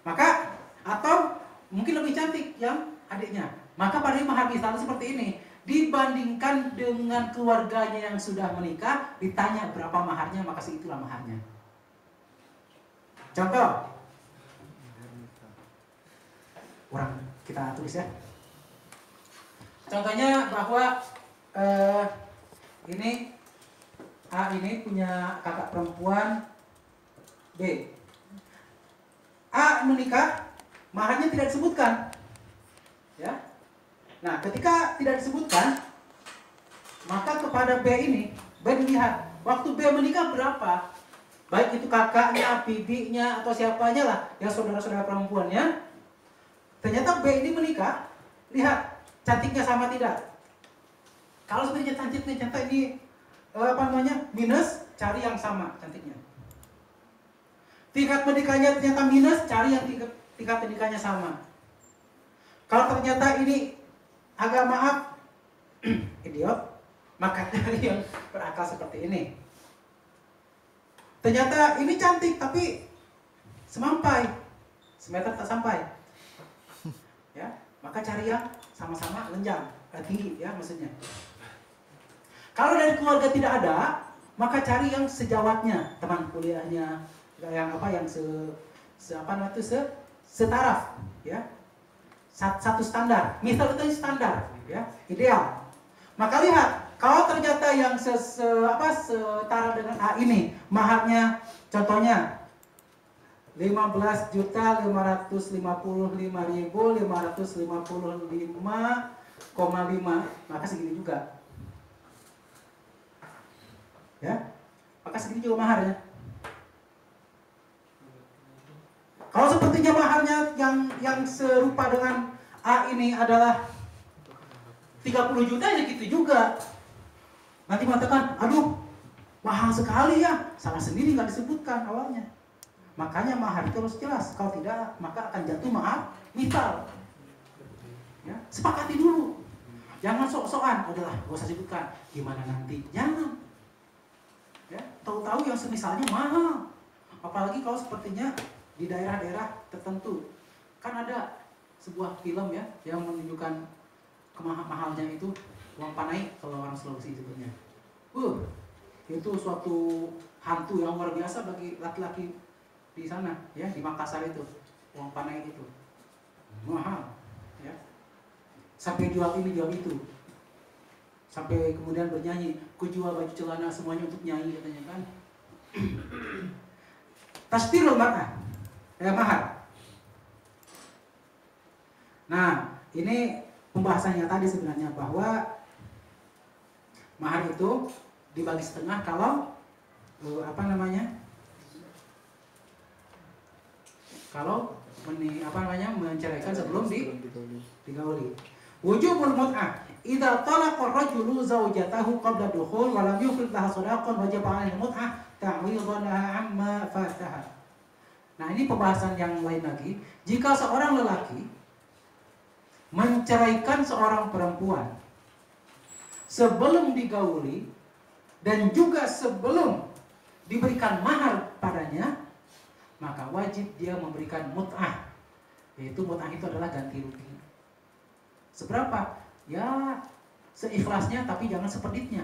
maka atau mungkin lebih cantik yang adiknya. Maka pada mahar mithal seperti ini, dibandingkan dengan keluarganya yang sudah menikah, ditanya berapa maharnya, maka segitulah maharnya. Contoh, orang kita tulis ya. Contohnya bahwa ini A ini punya kakak perempuan B. A menikah, maharnya tidak disebutkan, ya. Nah, ketika tidak disebutkan, maka kepada B ini, B dilihat waktu B menikah berapa, baik itu kakaknya, bibinya, atau siapanya lah, yang saudara-saudara perempuannya. Ternyata B ini menikah, lihat cantiknya sama tidak. Kalau sebenarnya cantiknya ternyata ini minus, cari yang sama cantiknya. Tingkat menikahnya ternyata minus, cari yang tingkat menikahnya sama. Kalau ternyata ini agak maaf idiot, maka cari yang berakal seperti ini. Ternyata ini cantik tapi semampai, semeter tak sampai, ya, maka cari yang sama-sama lenjang, tinggi, ya maksudnya. Kalau dari keluarga tidak ada, maka cari yang sejawatnya, teman kuliahnya, yang setaraf, ya, satu standar. Misal itu standar, ya, ideal. Maka lihat, kalau ternyata yang setara dengan A ini, maharnya contohnya 15.555.555,5, maka segini juga. Ya, maka segini juga maharnya. Kalau sepertinya maharnya yang serupa dengan A ini adalah 30 juta, ya gitu juga. Nanti mengatakan, aduh, mahal sekali ya. Salah sendiri, nggak disebutkan awalnya. Makanya mahar itu harus jelas. Kalau tidak, maka akan jatuh mahar misal. Ya, sepakati dulu. Jangan sok-sokan. Udahlah, gak usah sebutkan. Gimana nanti? Jangan. Ya, tahu-tahu yang semisalnya mahal. Apalagi kalau sepertinya di daerah-daerah tertentu. Kan ada sebuah film ya yang menunjukkan kemahal-mahalnya itu uang panai kalau orang Sulawesi sebutnya. Itu suatu hantu yang luar biasa bagi laki-laki di sana ya, di Makassar itu. Uang panai itu mahal ya. Sampai jual ini jual itu. Sampai kemudian bernyanyi, ku jual baju celana semuanya untuk nyanyi katanya kan. Tastirul mar'ah mahar. Nah, ini pembahasannya tadi sebenarnya bahwa mahar itu dibagi setengah kalau kalau menceraikan sebelum digauli. Wujubul mut'ah idza talaqa ar-rajulu zawjatahu qabla dukhul wa lam yufrid laha shadaqan wajaba 'alal mut'ah ta'widhan laha 'amma fataha. Nah, ini pembahasan yang lain lagi. Jika seorang lelaki menceraikan seorang perempuan sebelum digauli dan juga sebelum diberikan mahar padanya, maka wajib dia memberikan mut'ah. Yaitu mut'ah itu adalah ganti rugi. Seberapa? Ya seikhlasnya, tapi jangan sepeditnya.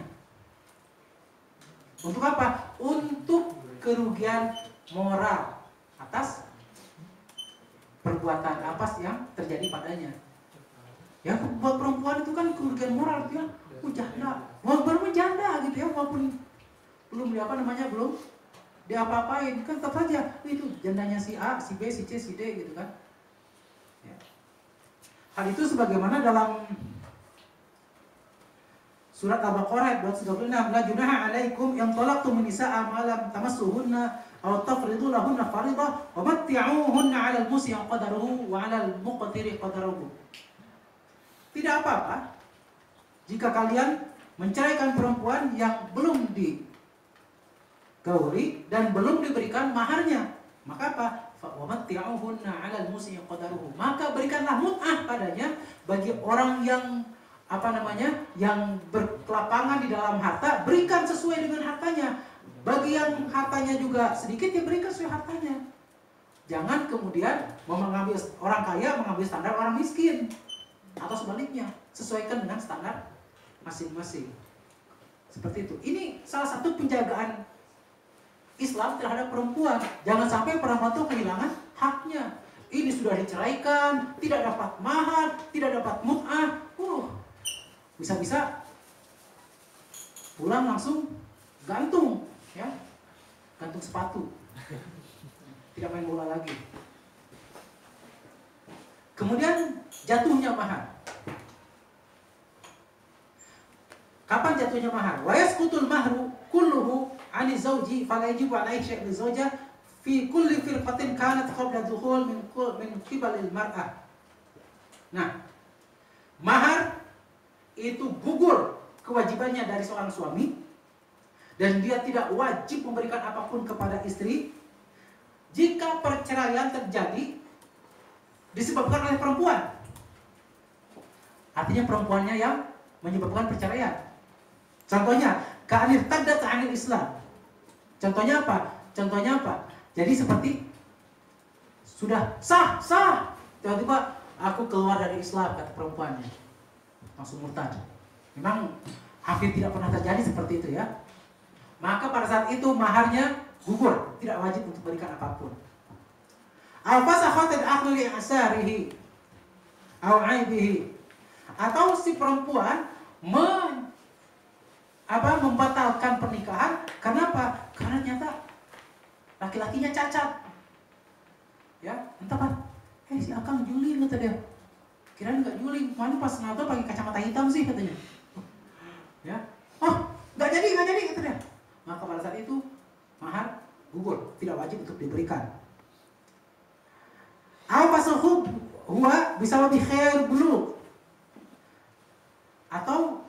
Untuk apa? Untuk kerugian moral atas perbuatan apa yang terjadi padanya. Ya, buat perempuan itu kan kerugian moral gitu ya. Janda, walaupun janda gitu ya, walaupun belum belum diapa-apain, kan tetap saja itu jandanya si A, si B, si C, si D gitu kan. Ya. Hal itu sebagaimana dalam surat Al-Baqarah 226, la junaha alaikum yang talaqtum nisaa ma lam tamassuhunna aw tafridu lahunna faridah wa matti'uhunna 'alal musii' qadaruhu wa 'alal muqtiri qadaruhu. Tidak apa-apa jika kalian menceraikan perempuan yang belum digauli dan belum diberikan maharnya. Maka apa? Wa matti'uhunna 'alal musii' qadaruhu. Maka berikanlah mut'ah padanya bagi orang yang yang berkelapangan di dalam harta, berikan sesuai dengan hartanya. Bagi yang hartanya juga sedikit, ya berikan sesuai hartanya. Jangan kemudian mengambil orang kaya mengambil standar orang miskin, atau sebaliknya, sesuaikan dengan standar masing-masing. Seperti itu. Ini salah satu penjagaan Islam terhadap perempuan. Jangan sampai perempuan itu kehilangan haknya. Ini sudah diceraikan, tidak dapat mahar, tidak dapat mut'ah. Bisa-bisa pulang langsung gantung, ya, gantung sepatu, tidak main bola lagi. Kemudian jatuhnya mahar. Kapan jatuhnya mahar? Wa yasqutul mahru kulluhu 'ani zawji fala yajibu 'alaihi syai'un zawjah fi kulli firqatin kanat qabla dukhul min qibalil mar'ah. Nah, mahar itu gugur kewajibannya dari seorang suami dan dia tidak wajib memberikan apapun kepada istri jika perceraian terjadi disebabkan oleh perempuan. Artinya perempuannya yang menyebabkan perceraian. Contohnya, ka'anir taddat 'anil Islam. Contohnya apa? Jadi seperti sudah sah, tiba-tiba aku keluar dari Islam, kata perempuannya, langsung murtad. Memang hampir tidak pernah terjadi seperti itu ya. Maka pada saat itu maharnya gugur, tidak wajib untuk berikan apapun. Al-fasakhatil aqlu li asarihi aw aibihi. Atau si perempuan membatalkan pernikahan karena apa? Karena ternyata laki-lakinya cacat. Ya, entah apa? Si Akang juling kata dia. Kirain enggak juling, mana pas nato pakai kacamata hitam sih katanya. Ya. Enggak jadi kata dia. Maka pada saat itu mahar gugur, tidak wajib untuk diberikan. Al-fasakhu huwa bisababi khair bulugh. Atau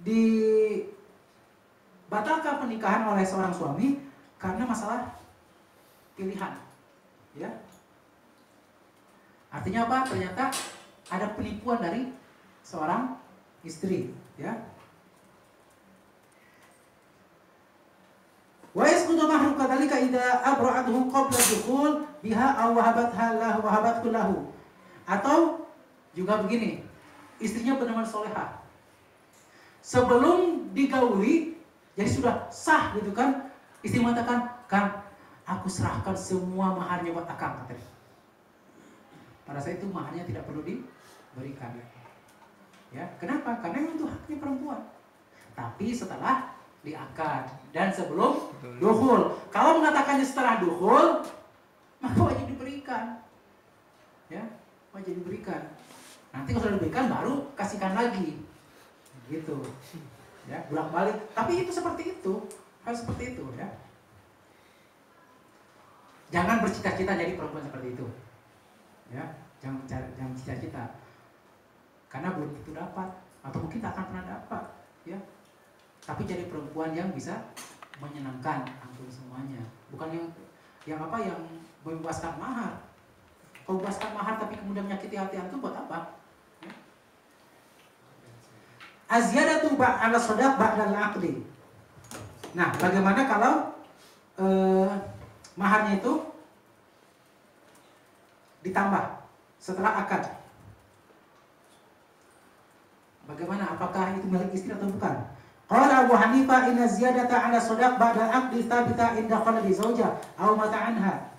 dibatalkan pernikahan oleh seorang suami karena masalah pilihan, ya. Artinya apa? Ternyata ada penipuan dari seorang istri, ya. Wa yasqutu mahru kadzalika idza abra'athu qabla dukhul biha aw wahabatha lahu wahabathu lahu. Atau juga begini, istrinya benar-benar solehah. Sebelum digauli, jadi sudah sah gitu kan, istri mengatakan, "Kang, aku serahkan semua maharnya buat akang," katanya. Pada saat itu maharnya tidak perlu diberikan. Ya, kenapa? Karena itu haknya perempuan. Tapi setelah diakad dan sebelum dukhul. Kalau mengatakannya setelah dukhul, maka wajib diberikan. Ya, wajib diberikan. Nanti kalau sudah diberikan baru kasihkan lagi. Gitu. Ya, bolak-balik. Tapi itu seperti itu, harus seperti itu, ya. Jangan bercita-cita jadi perempuan seperti itu. Ya, jangan cita-cita. Karena belum tentu dapat atau mungkin tak akan pernah dapat, ya. Tapi jadi perempuan yang bisa menyenangkan antum semuanya, bukan yang membebaskan mahar. Kalau membebaskan mahar tapi kemudian menyakiti hati antum buat apa? Ya. Azyadatu ba'ala shadaq ba'dal 'aqdi. Nah, bagaimana kalau maharnya itu ditambah setelah akad? Bagaimana? Apakah itu milik istri atau bukan? Qala Abu Hanifah inna ziyadata 'ala shadaq ba'da 'aqdi thabita inda qalbi zawja aw mata anha.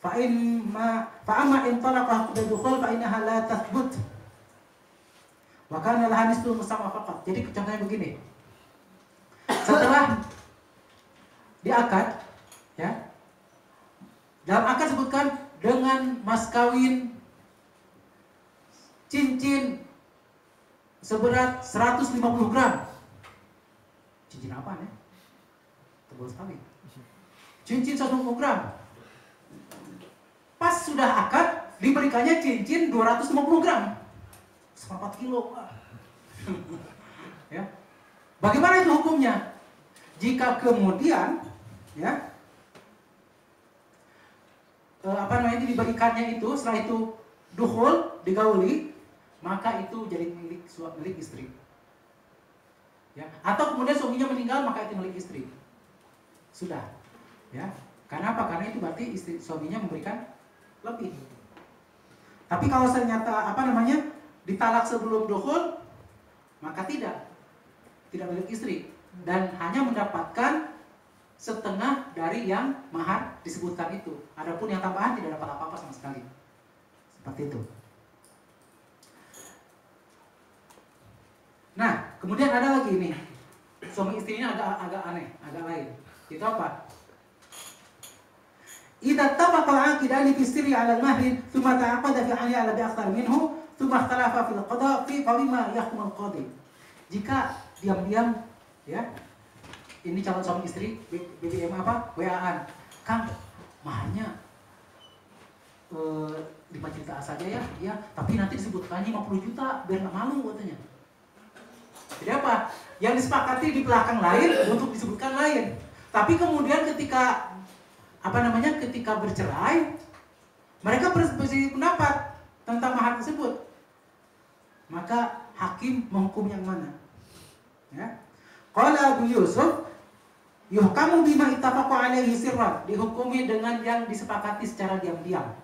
Fa amma in talaqa qabla dukhul fa innaha la tathbut. Wa kana laha nisfu musamma faqat. Jadi contohnya begini. Setelah diakad, ya. Dalam akad sebutkan dengan mas kawin cincin seberat 150 gram. Cincin apa nih? Tebal sekali. Cincin 150 gram. Pas sudah akad, diberikannya cincin 250 gram. 4 kilo. Ya. Bagaimana itu hukumnya? Jika kemudian, ya, diberikannya itu, setelah itu dukhul, digauli, maka itu jadi milik istri. Ya, atau kemudian suaminya meninggal maka itu milik istri. Sudah. Ya. Karena apa? Karena itu berarti suaminya memberikan lebih. Tapi kalau ternyata ditalak sebelum dukhul, maka tidak milik istri dan hanya mendapatkan setengah dari yang mahar disebutkan itu. Adapun yang tambahan tidak dapat apa-apa sama sekali. Seperti itu. Nah, kemudian ada lagi nih, suami istri ini agak aneh, agak lain. Itu apa? Idza tafaqa al-'aqidani fi sirri 'ala al-mahri, thumma ta'aqada fi 'ali 'ala bi akthar minhu, thumma ikhtalafa fil qada' fi qawima yahkum al-qadi. Jika diam-diam, ya, ini calon suami istri BBM WA-an, Kang, maharnya 5 juta saja ya, tapi nanti disebutkannya 50 juta biar nggak malu katanya. Jadi apa? Yang disepakati di belakang lain untuk disebutkan lain. Tapi kemudian ketika bercerai, mereka berselisih pendapat tentang mahar tersebut. Maka hakim menghukum yang mana? Ya. Qala Abu Yusuf, yuhkamu bima ittafaqa alaihi sirran, dihukumi dengan yang disepakati secara diam-diam.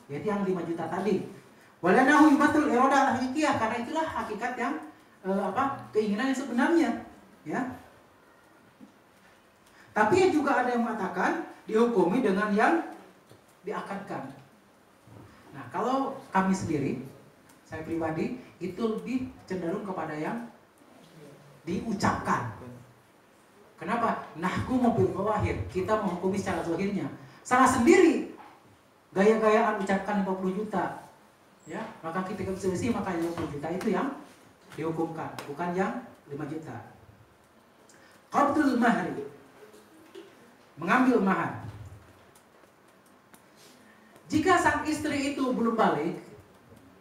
Yaitu yang 5 juta tadi. Walanahu yumathul irada al-haqiqiyah, karena itulah hakikat yang keinginan yang sebenarnya, ya. Tapi juga ada yang mengatakan dihukumi dengan yang diakadkan. Nah, kalau kami sendiri, saya pribadi itu lebih cenderung kepada yang diucapkan. Kenapa? Nahkumu bil zawahir, kita menghukumi secara zahirnya. Salah sendiri gaya-gayaan ucapkan 50 juta. Ya, maka ketika berselisih maka 50 juta itu yang dihukumkan, bukan yang 5 juta. Qabdul mahri, mengambil mahar. Jika sang istri itu belum balik,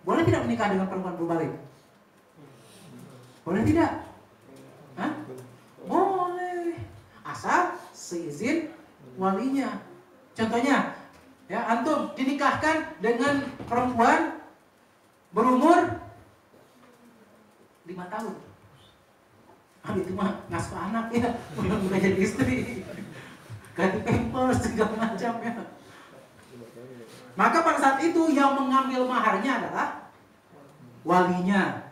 boleh tidak menikah dengan perempuan belum balik? Boleh tidak? Hah? Boleh. Asal seizin walinya. Contohnya, ya antum dinikahkan dengan perempuan berumur 5 tahun. Itu mah ngasuh anak ya, udah jadi istri, ganti pampers segala macam ya. Maka pada saat itu yang mengambil maharnya adalah walinya.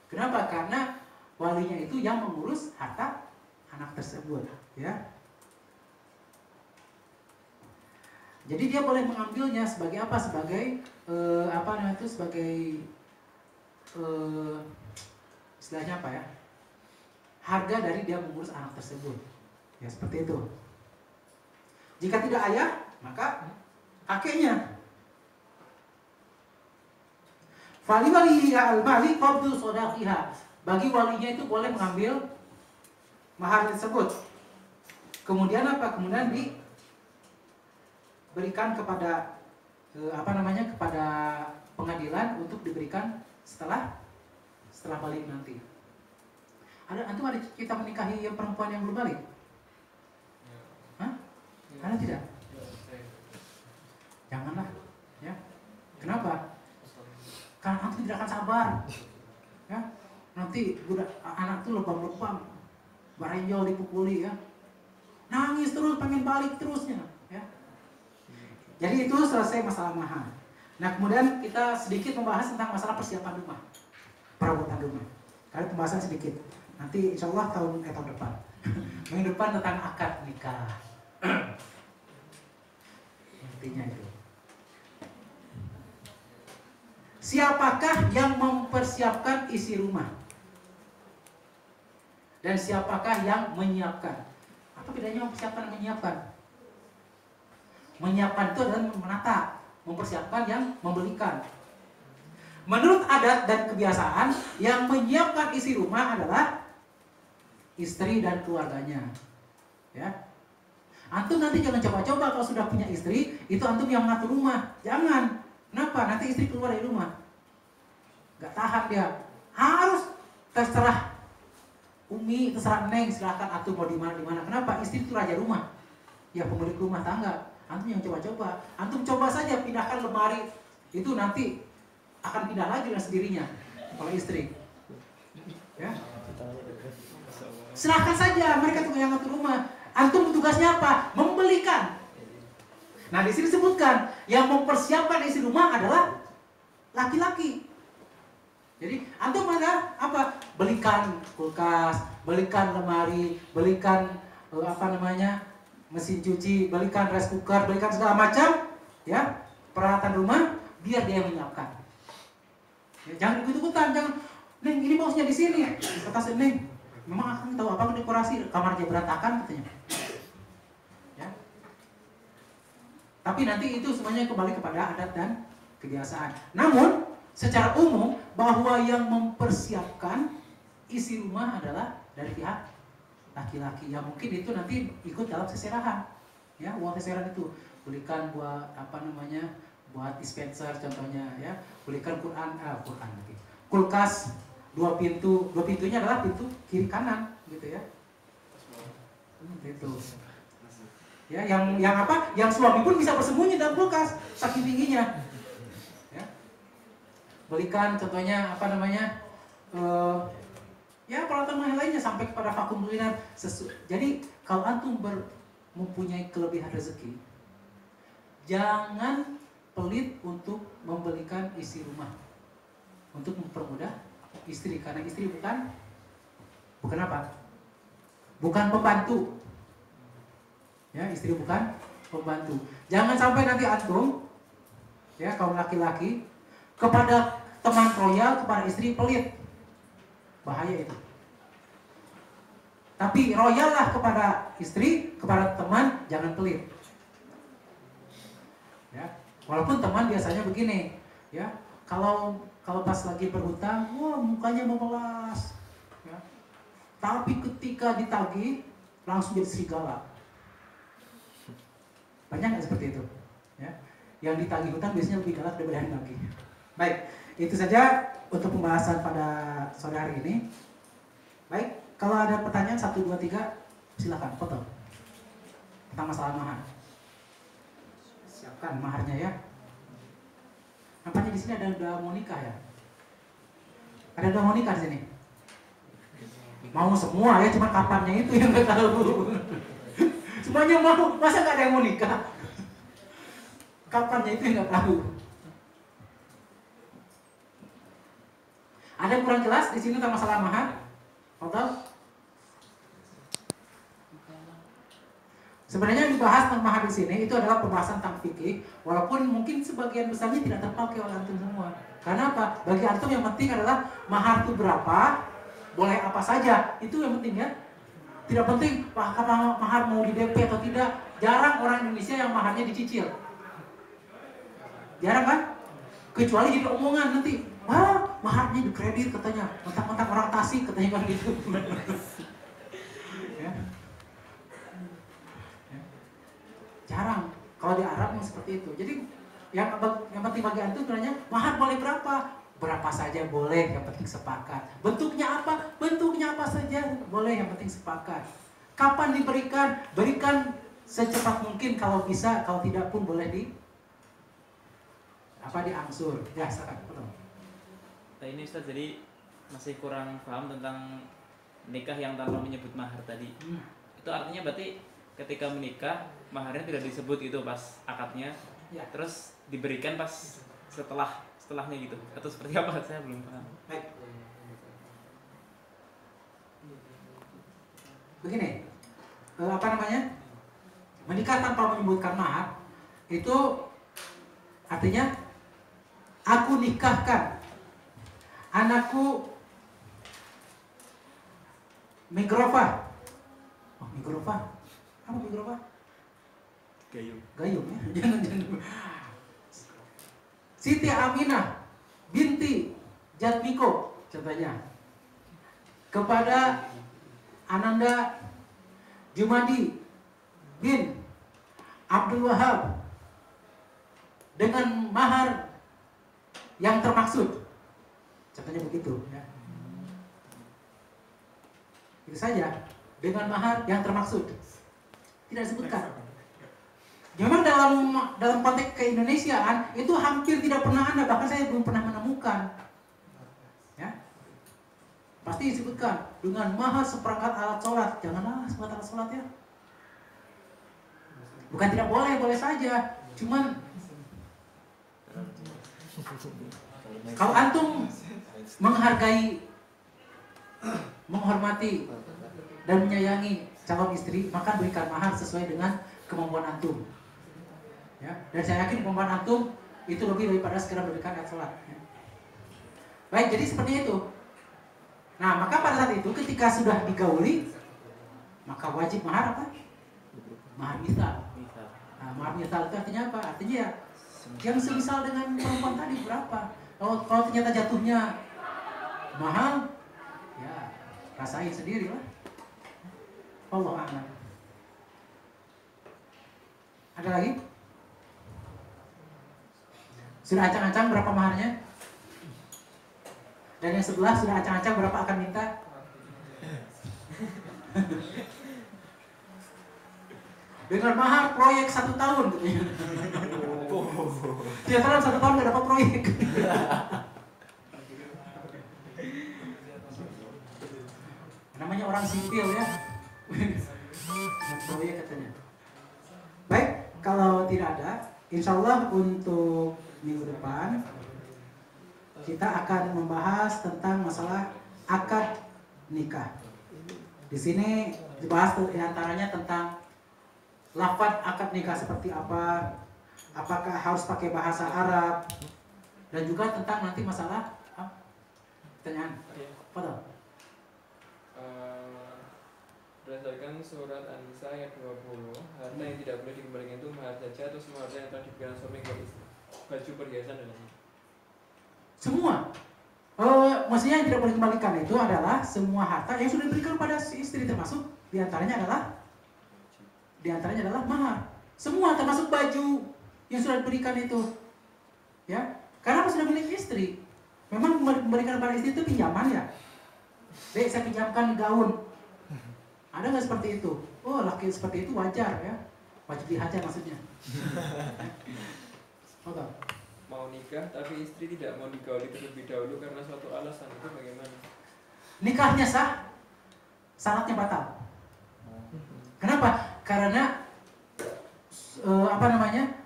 Kenapa? Karena walinya itu yang mengurus harta anak tersebut, ya. Jadi dia boleh mengambilnya sebagai apa? Sebagai sebagai istilahnya apa ya? Harga dari dia mengurus anak tersebut. Ya seperti itu. Jika tidak ayah, maka kakeknya. Fali waliha al-mali qabdu shadaqiha. Bagi walinya itu boleh mengambil mahar tersebut. Kemudian apa? Kemudian diberikan kepada kepada pengadilan untuk diberikan setelah balik nanti. Antum ada kita menikahi perempuan yang belum balik? Hah? Ada tidak? Janganlah, ya. Kenapa? Karena antum tidak akan sabar, ya. Nanti anak tuh lebam-lebam, barenjol dipukuli, ya. Nangis terus, pengen balik terusnya, ya. Jadi itu selesai masalah mahar. Nah kemudian kita sedikit membahas tentang masalah persiapan rumah, perabotan rumah. Karena pembahasan sedikit. Nanti insya Allah tahun depan. Minggu depan tentang akad nikah. Intinya itu. Siapakah yang mempersiapkan isi rumah? Dan siapakah yang menyiapkan? Apa bedanya mempersiapkan dan menyiapkan? Menyiapkan itu adalah menata, mempersiapkan yang membelikan. Menurut adat dan kebiasaan, yang menyiapkan isi rumah adalah istri dan keluarganya. Ya. Antum nanti jangan coba-coba kalau sudah punya istri, itu antum yang mengatur rumah. Jangan. Kenapa? Nanti istri keluar dari rumah. Gak tahan dia. Harus terserah Umi, terserah Neng, silahkan atur mau di mana. Kenapa? Istri itu raja rumah. Ya pemilik rumah tangga. Antum yang coba-coba. Antum coba saja pindahkan lemari. Itu nanti akan pindah lagi dengan sendirinya oleh istri. Ya. Silahkan saja, mereka tuh yang ngatur rumah. Antum tugasnya apa? Membelikan. Nah di sini disebutkan yang mempersiapkan isi rumah adalah laki-laki. Jadi antum ada apa? Belikan kulkas, belikan lemari, belikan mesin cuci, belikan rice cooker, belikan segala macam, ya peralatan rumah, biar dia yang menyiapkan. Ya, jangan ikut-ikutan, jangan. Neng ini bosnya di sini. Kata Neng, memang akan tahu apa dekorasi kamarnya berantakan katanya. Ya. Tapi nanti itu semuanya kembali kepada adat dan kebiasaan. Namun secara umum bahwa yang mempersiapkan isi rumah adalah dari pihak laki-laki. Ya mungkin itu nanti ikut dalam seserahan. Ya, uang seserahan itu belikan buat buat dispenser contohnya ya. Belikan Quran lagi. Kulkas dua pintunya adalah pintu kiri kanan gitu ya. Gitu. Ya, yang suami pun bisa bersembunyi dalam kulkas saking tingginya. Ya. Belikan contohnya peralatan lainnya sampai kepada vakum cleaner. Jadi kalau antum mempunyai kelebihan rezeki, jangan pelit untuk membelikan isi rumah untuk mempermudah istri, karena istri bukan apa? Bukan pembantu. Ya, istri bukan pembantu. Jangan sampai nanti antum ya kaum laki-laki kepada teman royal, kepada istri pelit. Bahaya itu. Tapi royal lah kepada istri, kepada teman jangan pelit. Ya, walaupun teman biasanya begini, ya, kalau pas lagi berhutang, wah mukanya memelas, ya. Tapi ketika ditagih langsung jadi serigala. Banyak nggak seperti itu? Ya, yang ditagih hutang biasanya lebih galak daripada yang nagih. Baik, itu saja untuk pembahasan pada sore hari ini. Baik, kalau ada pertanyaan 1, 2, 3, silakan foto. tentang masalah mahar. Siapkan maharnya ya. Nampaknya di sini ada udah mau nikah ya. Ada udah mau nikah di sini. Mau semua ya, cuma kapannya itu yang nggak tahu. Semuanya mau, masa nggak ada yang mau nikah? Kapannya itu yang nggak tahu. Ada yang kurang jelas di sini tentang masalah mahar? Total? Sebenarnya yang dibahas tentang mahar di sini itu adalah pembahasan tentang fikih, walaupun mungkin sebagian besarnya tidak terpakai oleh antum semua. Karena apa? Bagi antum yang penting adalah mahar itu berapa, boleh apa saja, itu yang penting ya. Tidak penting apakah mahar mau di DP atau tidak. Jarang orang Indonesia yang maharnya dicicil. Jarang kan? Kecuali jadi omongan nanti, wah maharnya di kredit katanya, mentang-mentang orang Tasik katanya kan gitu. Ya. Jarang. Kalau di Arab yang seperti itu. Jadi yang penting bagi antum sebenarnya mahar boleh berapa? Berapa saja boleh, yang penting sepakat. Bentuknya apa? Bentuknya apa saja boleh, yang penting sepakat. Kapan diberikan? Berikan secepat mungkin kalau bisa, kalau tidak pun boleh diangsur. Ya, silakan. Nah ini Ustaz, jadi masih kurang paham tentang nikah yang tanpa menyebut mahar tadi. Itu artinya berarti ketika menikah maharnya tidak disebut gitu pas akadnya, ya. Terus diberikan pas setelahnya gitu, atau seperti apa? Saya belum paham. Baik. Begini, menikah tanpa menyebutkan mahar itu artinya aku nikahkan anakku Migrofah. Oh, Migrofah. Apa Migrofah? Gayung ya. Jangan. Siti Aminah binti Jatmiko contohnya kepada Ananda Jumadi bin Abdul Wahab dengan mahar yang termaksud. Contohnya begitu ya. Itu saja, dengan mahar yang termaksud. Tidak disebutkan. Memang dalam konteks keindonesiaan itu hampir tidak pernah ada, bahkan saya belum pernah menemukan. Ya. Pasti disebutkan dengan mahar seperangkat alat sholat. Janganlah seperangkat alat sholat ya. Bukan tidak boleh, boleh saja. Cuman kalau antum menghargai, menghormati dan menyayangi calon istri, maka berikan mahar sesuai dengan kemampuan antum. Ya, dan saya yakin kemampuan antum itu lebih daripada sekedar berikan ayat sholat. Ya. Baik, jadi seperti itu. Nah, maka pada saat itu ketika sudah digauli, maka wajib mahar apa? Mahar mithal. Nah, mahar mithal itu artinya apa? Artinya ya yang semisal dengan perempuan tadi berapa? Kalau ternyata jatuhnya mahal, ya rasain sendiri lah. Allah a'lam. Ada lagi? Sudah acang-acang berapa maharnya? Dan yang sebelah sudah acang-acang berapa akan minta? Dengan mahar proyek 1 tahun katanya. Dia dalam 1 tahun gak dapat proyek. Namanya orang sipil ya. Proyek katanya. Baik, kalau tidak ada, insya Allah untuk minggu depan kita akan membahas tentang masalah akad nikah. Di sini dibahas diantaranya tentang lafaz akad nikah seperti apa, apakah harus pakai bahasa Arab, dan juga tentang nanti masalah pertanyaan. Apa? Berdasarkan surat An-Nisa ayat 20, harta yang tidak boleh dikembalikan itu mahar saja atau semua harta yang telah diberikan suami ke istri, baju perhiasan dan lain-lain. Semua. Maksudnya yang tidak boleh dikembalikan itu adalah semua harta yang sudah diberikan pada si istri, termasuk diantaranya adalah mahar. Semua termasuk baju yang sudah diberikan itu. Ya, karena apa, sudah milik istri. Memang memberikan pada istri itu pinjaman ya. Dek, saya pinjamkan gaun. Ada nggak seperti itu? Oh, laki seperti itu wajar ya. Wajib dihajar maksudnya. Oke. Mau nikah tapi istri tidak mau digauli terlebih dahulu karena suatu alasan, itu bagaimana? Nikahnya sah, syaratnya batal. Kenapa? Karena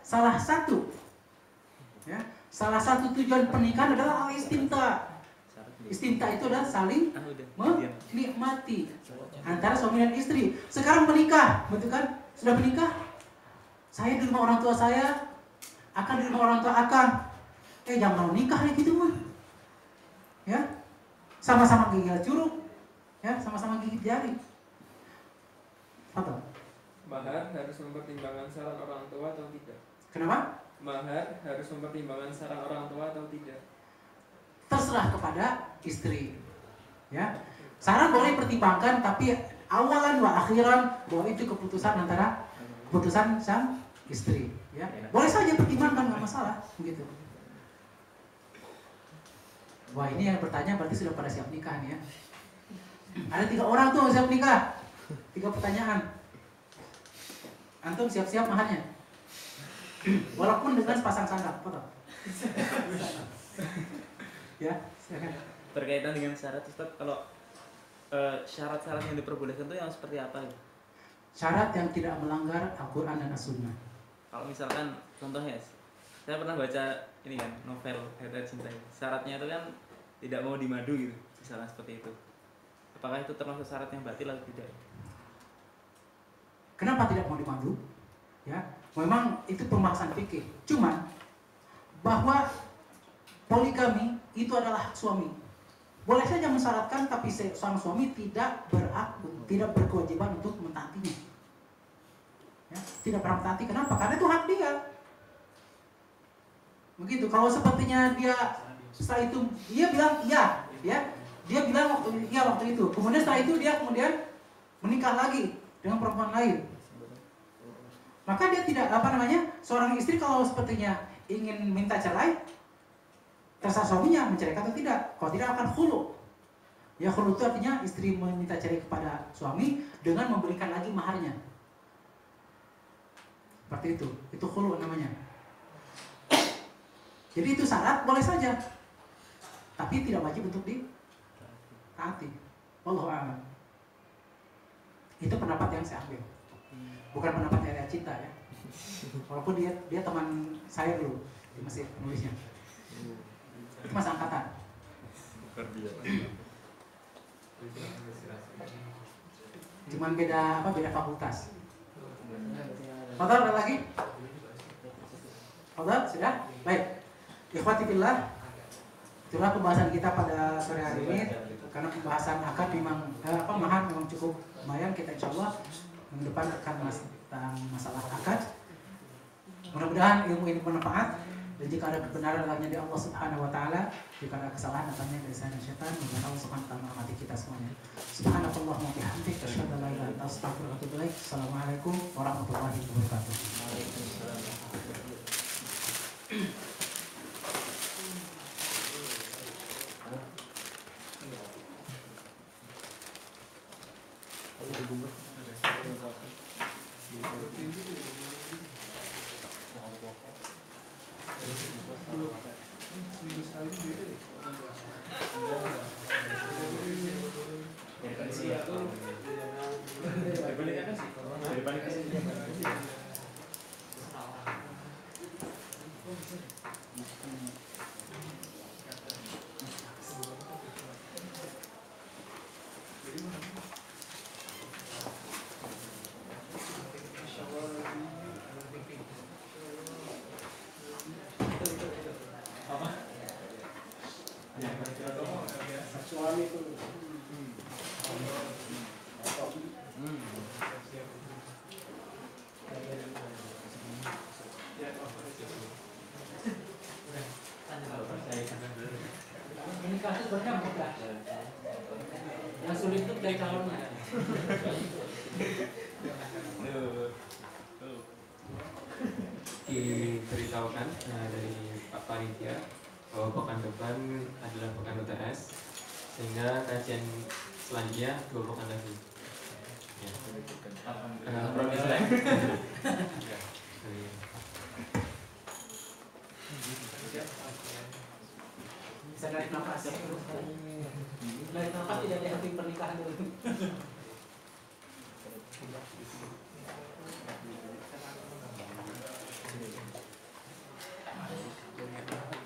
salah satu tujuan pernikahan adalah al-istimta. Istimta itu adalah saling menikmati antara suami dan istri. Sekarang menikah, betul kan? Sudah menikah? Saya di rumah orang tua saya, akan di rumah orang tua akan. Jangan mau nikah ya gitu mah. Ya, sama-sama gigit curug, ya, sama-sama gigit jari. Apa? Mahar harus mempertimbangkan saran orang tua atau tidak? Kenapa? Mahar harus mempertimbangkan saran orang tua atau tidak? Terserah kepada istri. Ya, saran boleh pertimbangkan, tapi awalan wa akhiran bahwa itu keputusan sang istri. Ya, boleh saja pertimbangkan, nggak masalah, begitu. Wah, ini yang bertanya berarti sudah pada siap nikah nih ya. Ada 3 orang tuh siap nikah. 3 pertanyaan. Antum siap-siap maharnya. Walaupun dengan sepasang sandal, foto. Ya, silakan. Berkaitan dengan syarat, Ustaz, kalau syarat-syarat yang diperbolehkan itu yang seperti apa? Syarat yang tidak melanggar Al-Quran dan As-Sunnah. Kalau misalkan contohnya, saya pernah baca ini kan novel Herita Cinta. Syaratnya itu kan tidak mau dimadu gitu, misalnya seperti itu. Apakah itu termasuk syarat yang batil atau tidak? Kenapa tidak mau dimadu? Ya, memang itu pembahasan fikih. Cuman bahwa poligami itu adalah hak suami. Boleh saja mensyaratkan, tapi sang suami tidak berkewajiban untuk mentaatinya. Ya, tidak pernah mentaati. Kenapa? Karena itu hak dia. Begitu. Kalau sepertinya dia setelah itu dia bilang iya, ya, dia bilang waktu itu. Kemudian setelah itu dia menikah lagi dengan perempuan lain. Maka dia tidak seorang istri kalau sepertinya ingin minta cerai, terserah suaminya menceraikan atau tidak. Kalau tidak akan khulu. Ya, khulu itu artinya istri meminta cerai kepada suami dengan memberikan lagi maharnya. Seperti itu. Itu khulu namanya. Jadi itu syarat boleh saja. Tapi tidak wajib untuk ditaati. Wallahu a'lam. Itu pendapat yang saya ambil. Bukan pendapat Herita Cinta ya. Walaupun dia teman saya dulu di masjid penulisnya. Itu masa angkatan. Cuman beda fakultas. Fadhal, ada lagi? Fadhal, sudah? Baik. Ikhwati fillah, itulah pembahasan kita pada sore hari ini. Karena pembahasan akad mahar memang cukup lumayan, kita insyaallah minggu depan akan tentang masalah akad. Mudah-mudahan ilmu ini bermanfaat. Dan jika ada kebenaran datangnya dari Allah Subhanahu wa taala, jika ada kesalahan datangnya dari saya dan syaitan, mudah-mudahan Allah Subhanahu wa taala merahmati kita semuanya. Subhanakallahumma wa bihamdika asyhadu an la ilaha illa anta astaghfiruka wa atubu ilaik. Assalamualaikum warahmatullahi wabarakatuh. Menikah itu sebenarnya mudah. Yang sulit itu dari calonnya. Diberitahukan dari Pak Panitia bahwa pekan depan adalah pekan UTS, sehingga kajian selanjutnya 2 pekan lagi. Alhamdulillah. Bisa narik nafas. Narik nafas tidak ada yang pernikahan dulu.